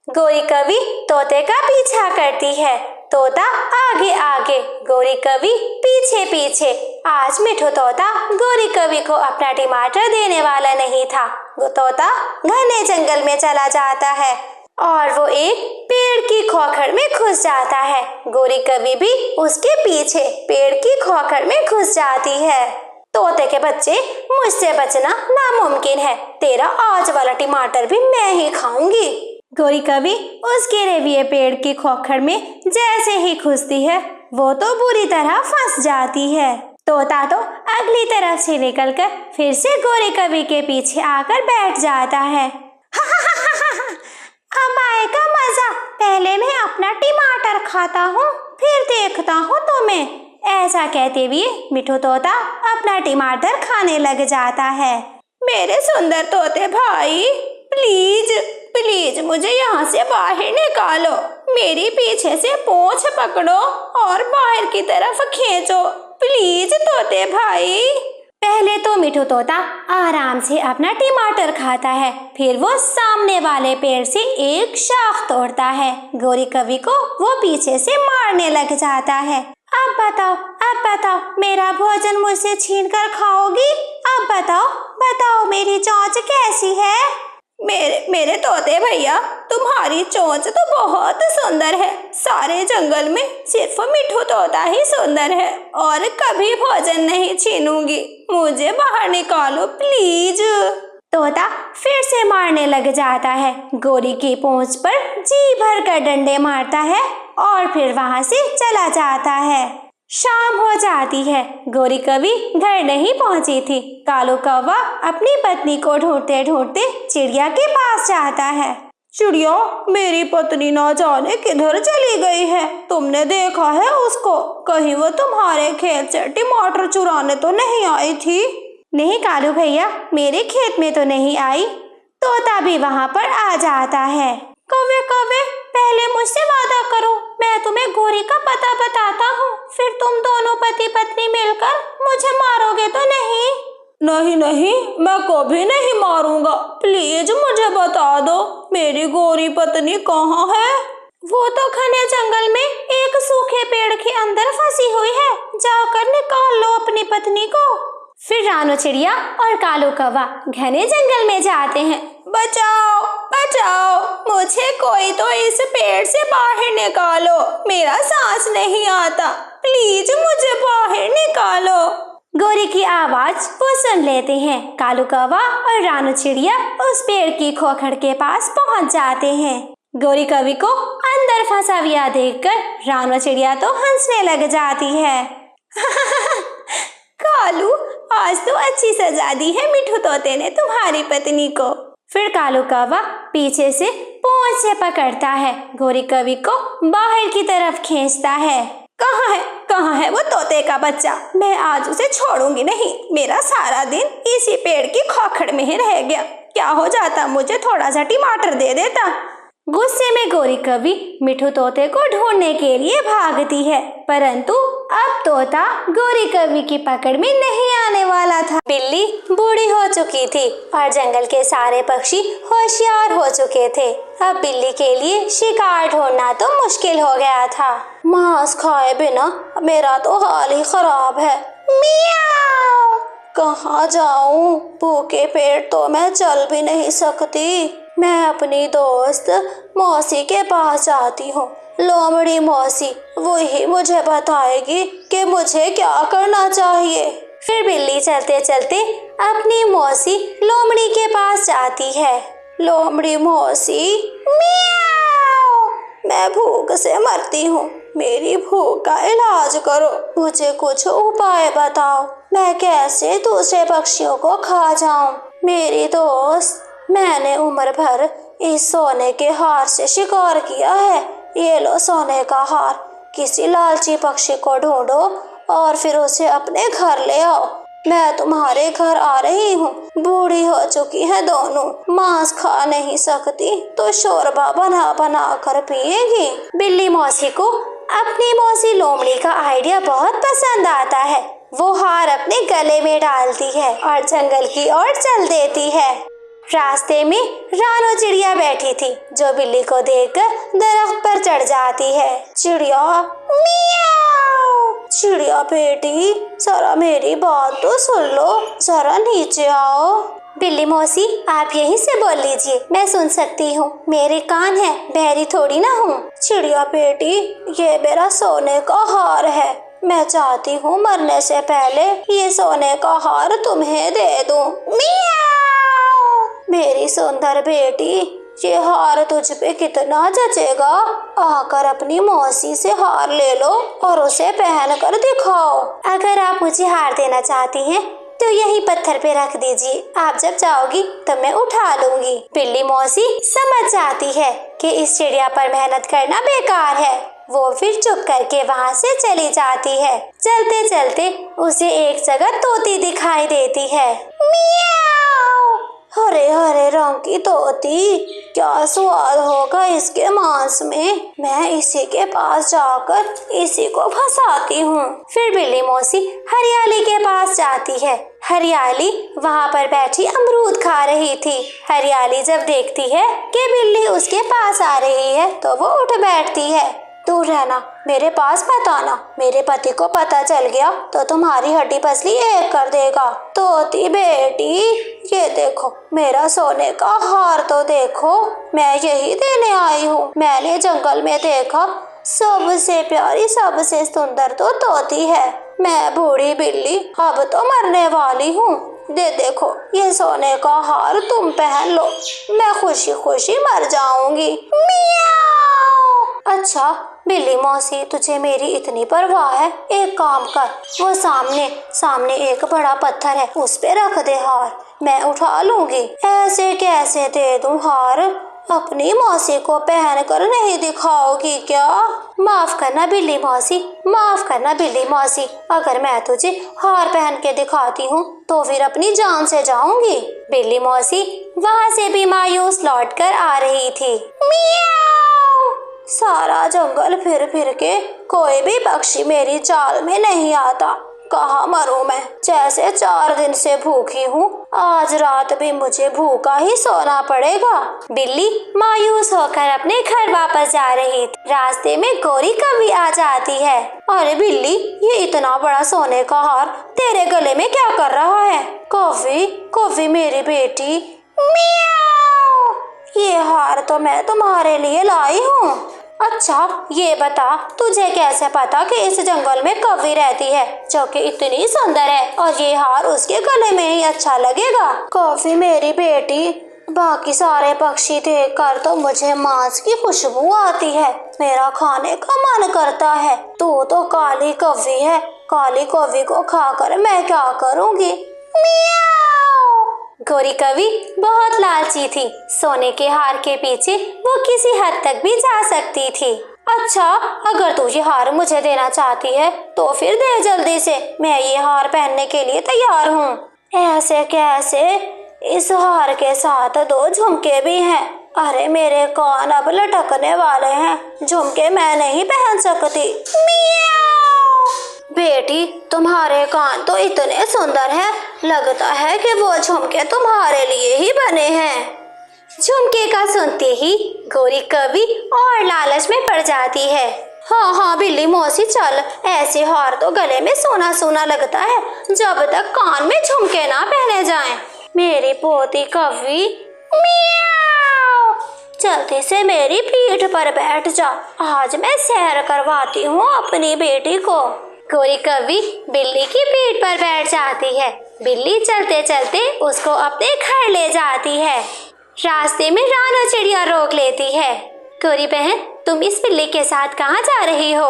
गोरी कवि तोते का पीछा करती है। तोता आगे आगे, गोरी कवि पीछे पीछे। आज मिठू तोता गोरी कवि को अपना टमाटर देने वाला नहीं था। वो तोता घने जंगल में चला जाता है और वो एक पेड़ की खोखर में घुस जाता है। गोरी कवि भी उसके पीछे पेड़ की खोखर में घुस जाती है। तोते के बच्चे, मुझसे बचना नामुमकिन है। तेरा आज वाला टमाटर भी मैं ही खाऊंगी। गोरी कवि उस गिरे हुए पेड़ की खोखर में जैसे ही घुसती है, वो तो बुरी तरह फंस जाती है। तोता तो अगली तरफ से निकलकर फिर से गोरी कवि के पीछे आकर बैठ जाता है। अब आएगा मजा। पहले मैं अपना टमाटर खाता हूँ, फिर देखता हूँ तुम्हें। ऐसा कहते हुए मिठू तोता अपना टमाटर खाने लग जाता है। मेरे सुंदर तोते भाई, प्लीज प्लीज मुझे यहाँ से बाहर निकालो। मेरी पीछे से पूंछ पकड़ो और बाहर की तरफ खींचो, प्लीज तोते भाई। पहले तो मिठू तोता आराम से अपना टमाटर खाता है, फिर वो सामने वाले पेड़ से एक शाख तोड़ता है। गोरी कवि को वो पीछे से मारने लग जाता है। अब बताओ मेरा भोजन मुझसे छीन कर खाओगी? अब बताओ मेरी चोंच कैसी है? मेरे तोते भैया, तुम्हारी चोंच तो बहुत सुंदर है। सारे जंगल में सिर्फ मिठू तोता ही सुंदर है और कभी भोजन नहीं छीनूंगी। मुझे बाहर निकालो प्लीज। तोता फिर से मारने लग जाता है। गोरी की पूंछ पर जी भर कर डंडे मारता है और फिर वहां से चला जाता है। शाम हो जाती है। गोरी कवि घर नहीं पहुंची थी। कालू कौवा अपनी पत्नी को ढूंढते ढूंढते चिड़िया के पास जाता है। चिड़िया, मेरी पत्नी ना जाने किधर चली गई है। तुमने देखा है उसको? कहीं वो तुम्हारे खेत से टमाटर चुराने तो नहीं आई थी? नहीं कालू भैया, मेरे खेत में तो नहीं आई। तोता भी वहाँ पर आ जाता है। कौवे पहले मुझसे वादा करो, मैं तुम्हें गोरी का पता बताता हूँ, फिर तुम दोनों पति पत्नी मिलकर मुझे मारोगे तो नहीं? नहीं, मैं कभी नहीं मारूंगा। प्लीज मुझे बता दो, मेरी गोरी पत्नी कहाँ है? वो तो घने जंगल में एक सूखे पेड़ के अंदर फंसी हुई है। जाकर निकाल लो अपनी पत्नी को। फिर रानो चिड़िया और कालू कौवा घने जंगल में जाते हैं। बचाओ बचाओ, मुझे कोई तो इस पेड़ से बाहर निकालो। मेरा सांस नहीं आता, प्लीज मुझे बाहर निकालो। गोरी की आवाज वो सुन लेते हैं। कालू कौवा और रानो चिड़िया उस पेड़ की खोखर के पास पहुंच जाते हैं। गोरी कवि को अंदर फंसा हुआ देखकर रानो चिड़िया तो हंसने लग जाती है। कालू, आज तो अच्छी सजा दी है मिठू तोते ने तुम्हारी पत्नी को। फिर कालू कौवा पीछे से पूंछ से पकड़ता है, गोरी कवि को बाहर की तरफ खींचता है। कहाँ है वो तोते का बच्चा? मैं आज उसे छोड़ूंगी नहीं। मेरा सारा दिन इसी पेड़ की खोखड़ में ही रह गया। क्या हो जाता, मुझे थोड़ा सा टमाटर दे देता। गुस्से में गोरी कवि मिठू तोते को ढूंढने के लिए भागती है, परंतु अब तोता गोरी कवि की पकड़ में नहीं आने वाला था। बिल्ली बूढ़ी हो चुकी थी और जंगल के सारे पक्षी होशियार हो चुके थे। अब बिल्ली के लिए शिकार ढूंढना तो मुश्किल हो गया था। मांस खाए बिना मेरा तो हाल ही खराब है। मियाओ, कहाँ जाऊं? भूखे पेट तो मैं चल भी नहीं सकती। मैं अपनी दोस्त मौसी के पास जाती हूँ। लोमड़ी मौसी, वही मुझे बताएगी कि मुझे क्या करना चाहिए। फिर बिल्ली चलते चलते अपनी मौसी लोमड़ी के पास जाती है। लोमड़ी मौसी, मियाओ, मैं भूख से मरती हूँ। मेरी भूख का इलाज करो। मुझे कुछ उपाय बताओ, मैं कैसे दूसरे पक्षियों को खा जाऊं। मेरी दोस्त, मैंने उम्र भर इस सोने के हार से शिकार किया है। ये लो सोने का हार। किसी लालची पक्षी को ढूंढो और फिर उसे अपने घर ले आओ। मैं तुम्हारे घर आ रही हूँ। बूढ़ी हो चुकी है दोनों, मांस खा नहीं सकती तो शोरबा बना बना कर पिएगी। बिल्ली मौसी को अपनी मौसी लोमड़ी का आइडिया बहुत पसंद आता है। वो हार अपने गले में डालती है और जंगल की ओर चल देती है। रास्ते में रानो चिड़िया बैठी थी जो बिल्ली को देखकर दरख्त पर चढ़ जाती है। चिड़िया मियाओ। चिड़िया बेटी जरा मेरी बात तो सुन लो, जरा नीचे आओ। बिल्ली मौसी आप यहीं से बोल लीजिए, मैं सुन सकती हूँ, मेरे कान है, बहरी थोड़ी ना हूँ। चिड़िया बेटी ये मेरा सोने का हार है, मैं चाहती हूँ मरने से पहले ये सोने का हार तुम्हें दे दूं। मियाओ। मेरी सुंदर बेटी ये हार तुझ पे कितना जचेगा, आकर अपनी मौसी से हार ले लो और उसे पहन कर दिखाओ। अगर आप मुझे हार देना चाहती हैं तो यही पत्थर पे रख दीजिए, आप जब जाओगी तब मैं उठा लूंगी। बिल्ली मौसी समझ जाती है कि इस चिड़िया पर मेहनत करना बेकार है, वो फिर चुप करके वहाँ से चली जाती है। चलते चलते उसे एक जगह तोती दिखाई देती है। मियाओ। हरे हरे रंग की तोती, क्या स्वाद होगा इसके मांस में, मैं इसी के पास जाकर इसी को फंसाती हूँ। फिर बिल्ली मौसी हरियाली के पास जाती है। हरियाली वहाँ पर बैठी अमरूद खा रही थी। हरियाली जब देखती है कि बिल्ली उसके पास आ रही है तो वो उठ बैठती है। दूर रहना, मेरे पास मत आना, मेरे पति को पता चल गया तो तुम्हारी हड्डी पसली एक कर देगा। तोती बेटी ये देखो मेरा सोने का हार तो देखो, मैं यही देने आई हूँ। मैंने जंगल में देखा सबसे प्यारी सबसे सुंदर तो तोती है। मैं बूढ़ी बिल्ली अब तो मरने वाली हूँ, देखो ये सोने का हार तुम पहन लो, मैं खुशी खुशी मर जाऊंगी। अच्छा बिल्ली मौसी तुझे मेरी इतनी परवाह है, एक काम कर, वो सामने एक बड़ा पत्थर है उस पे रख दे हार, मैं उठा लूंगी। ऐसे कैसे दे दूं हार, अपनी मौसी को पहन कर नहीं दिखाओगी क्या? माफ करना बिल्ली मौसी, माफ करना बिल्ली मौसी, अगर मैं तुझे हार पहन के दिखाती हूँ तो फिर अपनी जान से जाऊंगी। बिल्ली मौसी वहाँ से भी मायूस लौट कर आ रही थी। मियाओ। सारा जंगल फिर फिर के कोई भी पक्षी मेरी चाल में नहीं आता, कहाँ मरूं मैं, जैसे 4 दिन से भूखी हूँ, आज रात भी मुझे भूखा ही सोना पड़ेगा। बिल्ली मायूस होकर अपने घर वापस जा रही थी। रास्ते में गौरी कभी आ जाती है। अरे बिल्ली ये इतना बड़ा सोने का हार तेरे गले में क्या कर रहा है? कॉफी कॉफी मेरी बेटी। मियाओ। ये हार तो मैं तुम्हारे लिए लाई हूँ। अच्छा ये बता तुझे कैसे पता कि इस जंगल में कौवी रहती है जो कि इतनी सुंदर है और ये हार उसके गले में ही अच्छा लगेगा? कौवी मेरी बेटी, बाकी सारे पक्षी देखकर तो मुझे मांस की खुशबू आती है, मेरा खाने का मन करता है। तू तो काली कौवी है, काली कौवी को खाकर मैं क्या करूँगी? गौरी कवि बहुत लालची थी, सोने के हार के पीछे वो किसी हद तक भी जा सकती थी। अच्छा अगर तू ये हार मुझे देना चाहती है तो फिर दे जल्दी से, मैं ये हार पहनने के लिए तैयार हूँ। ऐसे कैसे, इस हार के साथ 2 झुमके भी हैं। अरे मेरे कान अब लटकने वाले हैं, झुमके मैं नहीं पहन सकती। बेटी तुम्हारे कान तो इतने सुंदर हैं, लगता है कि वो झुमके तुम्हारे लिए ही बने हैं। झुमके का सुनते ही गौरी कवि और लालच में पड़ जाती है। हाँ हाँ बिल्ली मौसी चल, ऐसे हार तो गले में सोना सोना लगता है जब तक कान में झुमके ना पहने जाएं। मेरी पोती कवि, मियाओ, जल्दी से मेरी पीठ पर बैठ जा, आज मैं सैर करवाती हूँ अपनी बेटी को। गौरी कवि बिल्ली की पीठ पर बैठ जाती है। बिल्ली चलते चलते उसको अपने घर ले जाती है। रास्ते में रानो चिड़िया रोक लेती है। गौरी बहन तुम इस बिल्ली के साथ कहाँ जा रही हो?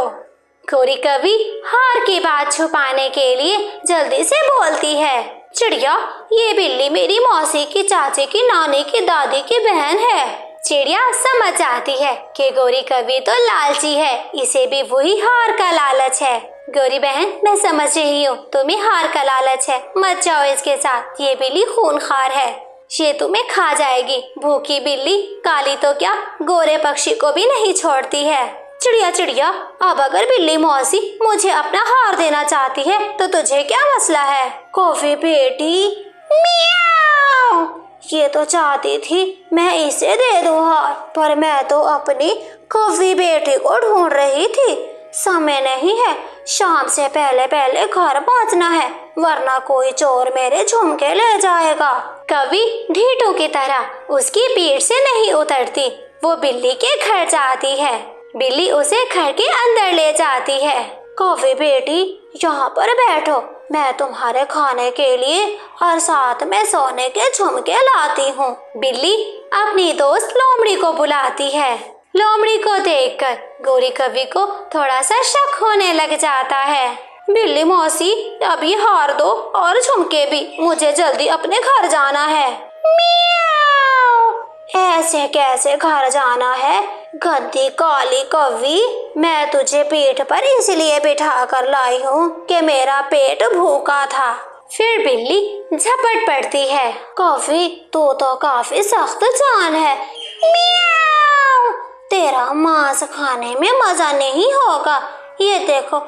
गौरी कवि हार की बात छुपाने के लिए जल्दी से बोलती है। चिड़िया ये बिल्ली मेरी मौसी की, चाची की, नानी की, दादी की बहन है। चिड़िया समझ जाती है कि गौरी कवि तो लालची है, इसे भी वही हार का लालच है। गौरी बहन मैं समझ रही हूँ तुम्हें हार का लालच है, मत जाओ इसके साथ, ये बिल्ली खूनखार है, ये तुम्हें खा जाएगी। भूखी बिल्ली काली तो क्या गोरे पक्षी को भी नहीं छोड़ती है। चिड़िया चिड़िया अब अगर बिल्ली मौसी मुझे अपना हार देना चाहती है तो तुझे क्या मसला है? कॉफी बेटी, मियाओ, ये तो चाहती थी मैं इसे दे दूं हार, पर मैं तो अपनी कौवी बेटी को ढूंढ रही थी। समय नहीं है, शाम से पहले पहले घर पहुंचना है, वरना कोई चोर मेरे झुमके ले जाएगा। कवि ढीठू की तरह उसकी पीठ से नहीं उतरती। वो बिल्ली के घर जाती है। बिल्ली उसे घर के अंदर ले जाती है। कौवी बेटी, यहाँ पर बैठो, मैं तुम्हारे खाने के लिए और साथ में सोने के झुमके लाती हूँ। बिल्ली अपनी दोस्त लोमड़ी को बुलाती है। लोमड़ी को देखकर गौरी कवि को थोड़ा सा शक होने लग जाता है। बिल्ली मौसी, अभी हार दो और झुमके भी, मुझे जल्दी अपने घर जाना है। म्याऊ! ऐसे कैसे घर जाना है गंदी काली कौवी? मैं तुझे पीठ पर इसलिए बिठा कर लाई हूँ कि मेरा पेट भूखा था। फिर बिल्ली झपट पड़ती है। कौवी, तू तो काफी सख्त जान है। म्याऊ! तेरा मांस खाने में मजा नहीं होगा। ये देखो,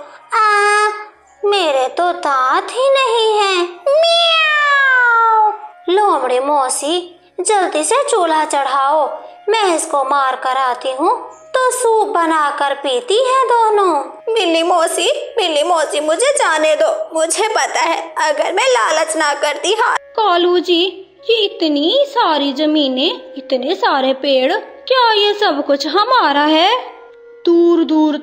मेरे तो दांत ही नहीं है। म्याऊ! लोमड़ी मौसी, जल्दी से चूल्हा चढ़ाओ, मैं इसको मार कर आती हूँ तो सूप बनाकर पीती है दोनों। बिल्ली मौसी मुझे जाने दो, मुझे पता है अगर मैं लालच ना करती। हाँ कालू जी, ये इतनी सारी जमीनें, इतने सारे पेड़, क्या ये सब कुछ हमारा है? दूर दूर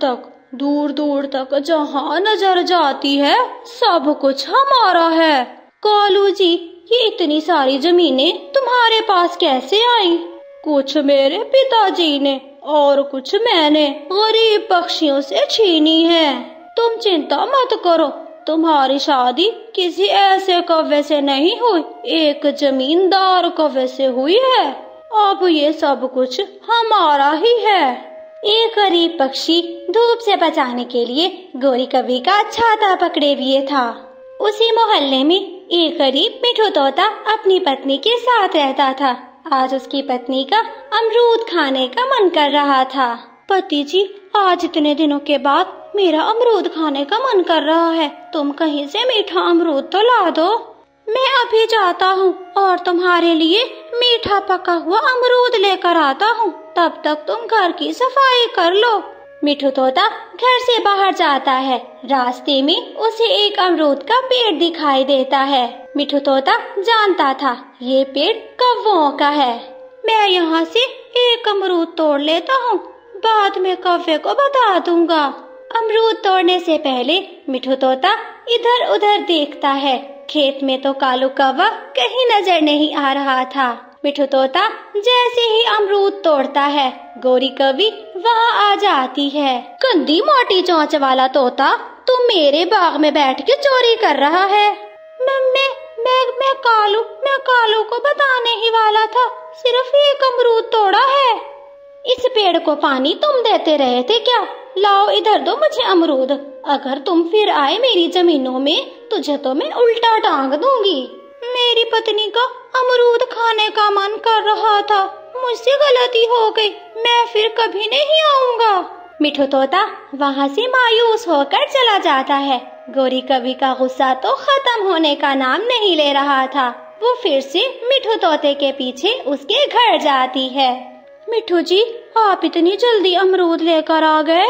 तक जहाँ नजर जाती है सब कुछ हमारा है। कालू जी, ये इतनी सारी जमीनें तुम्हारे पास कैसे आई? कुछ मेरे पिताजी ने और कुछ मैंने गरीब पक्षियों से छीनी है। तुम चिंता मत करो, तुम्हारी शादी किसी ऐसे कौवे से नहीं हुई, एक जमींदार कौवे से हुई है। अब ये सब कुछ हमारा ही है। एक गरीब पक्षी धूप से बचाने के लिए गौरी कवि का छाता पकड़े हुए था। उसी मोहल्ले में एक गरीब मिठू तोता अपनी पत्नी के साथ रहता था। आज उसकी पत्नी का अमरूद खाने का मन कर रहा था। पति जी, आज इतने दिनों के बाद मेरा अमरूद खाने का मन कर रहा है, तुम कहीं से मीठा अमरूद तो ला दो। मैं अभी जाता हूँ और तुम्हारे लिए मीठा पका हुआ अमरूद लेकर आता हूँ, तब तक तुम घर की सफाई कर लो। मिठू तोता घर से बाहर जाता है। रास्ते में उसे एक अमरूद का पेड़ दिखाई देता है। मिठू तोता जानता था ये पेड़ कौवों का है। मैं यहाँ से एक अमरूद तोड़ लेता हूँ, बाद में कौवे को बता दूंगा। अमरूद तोड़ने से पहले मिठू तोता इधर उधर देखता है। खेत में तो कालू कौवा कहीं नजर नहीं आ रहा था। मिठू तोता जैसे ही अमरूद तोड़ता है, गौरी कवि वहाँ आ जाती है। गंदी मोटी चोंच वाला तोता, तू मेरे बाग में बैठ के चोरी कर रहा है। मैं कालू को बताने ही वाला था, सिर्फ एक अमरूद तोड़ा है। इस पेड़ को पानी तुम देते रहे थे क्या? लाओ इधर दो मुझे अमरूद। अगर तुम फिर आए मेरी जमीनों में, तुझे तो मैं उल्टा टांग दूंगी। मेरी पत्नी का अमरूद खाने का मन कर रहा था, मुझसे गलती हो गई, मैं फिर कभी नहीं आऊंगा। मिठू तोता वहाँ से मायूस होकर चला जाता है। गौरी कवि का गुस्सा तो खत्म होने का नाम नहीं ले रहा था। वो फिर से मिठू तोते के पीछे उसके घर जाती है। मिठू जी, आप इतनी जल्दी अमरूद लेकर आ गए?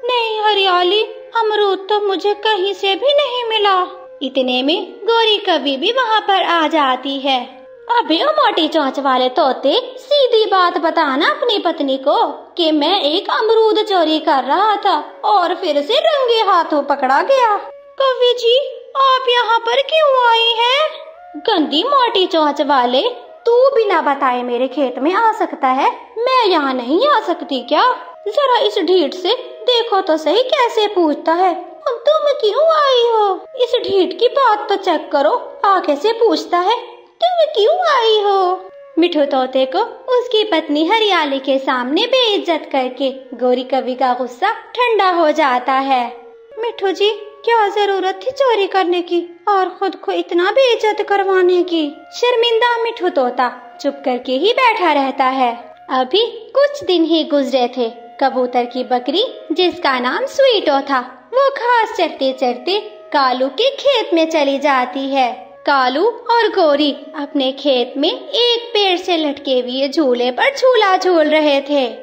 नहीं हरियाली, अमरूद तो मुझे कहीं से भी नहीं मिला। इतने में गौरी कवि भी वहाँ पर आ जाती है। अबे ओ मोटी चोंच वाले तोते, सीधी बात बताना अपनी पत्नी को कि मैं एक अमरूद चोरी कर रहा था और फिर से रंगे हाथों पकड़ा गया। कवि जी, आप यहाँ पर क्यों आई हैं? गंदी मोटी चोंच वाले, तू बिना बताए मेरे खेत में आ सकता है, मैं यहाँ नहीं आ सकती क्या? जरा इस ढीठ से देखो तो सही कैसे पूछता है। अब तुम क्यों आई हो? इस ढीठ की बात तो चेक करो, आगे से पूछता है तुम क्यों आई हो? मिठू तोते को उसकी पत्नी हरियाली के सामने बेइज्जत करके गौरी कवि का गुस्सा ठंडा हो जाता है। मिठू जी, क्या जरूरत थी चोरी करने की और खुद को इतना बेइज्जत करवाने की? शर्मिंदा मिठू तोता चुप करके ही बैठा रहता है। अभी कुछ दिन ही गुजरे थे। कबूतर की बकरी, जिसका नाम स्वीटो था, वो घास चरते चरते कालू के खेत में चली जाती है। कालू और गौरी अपने खेत में एक पेड़ से लटके हुए झूले पर झूला झूल रहे थे।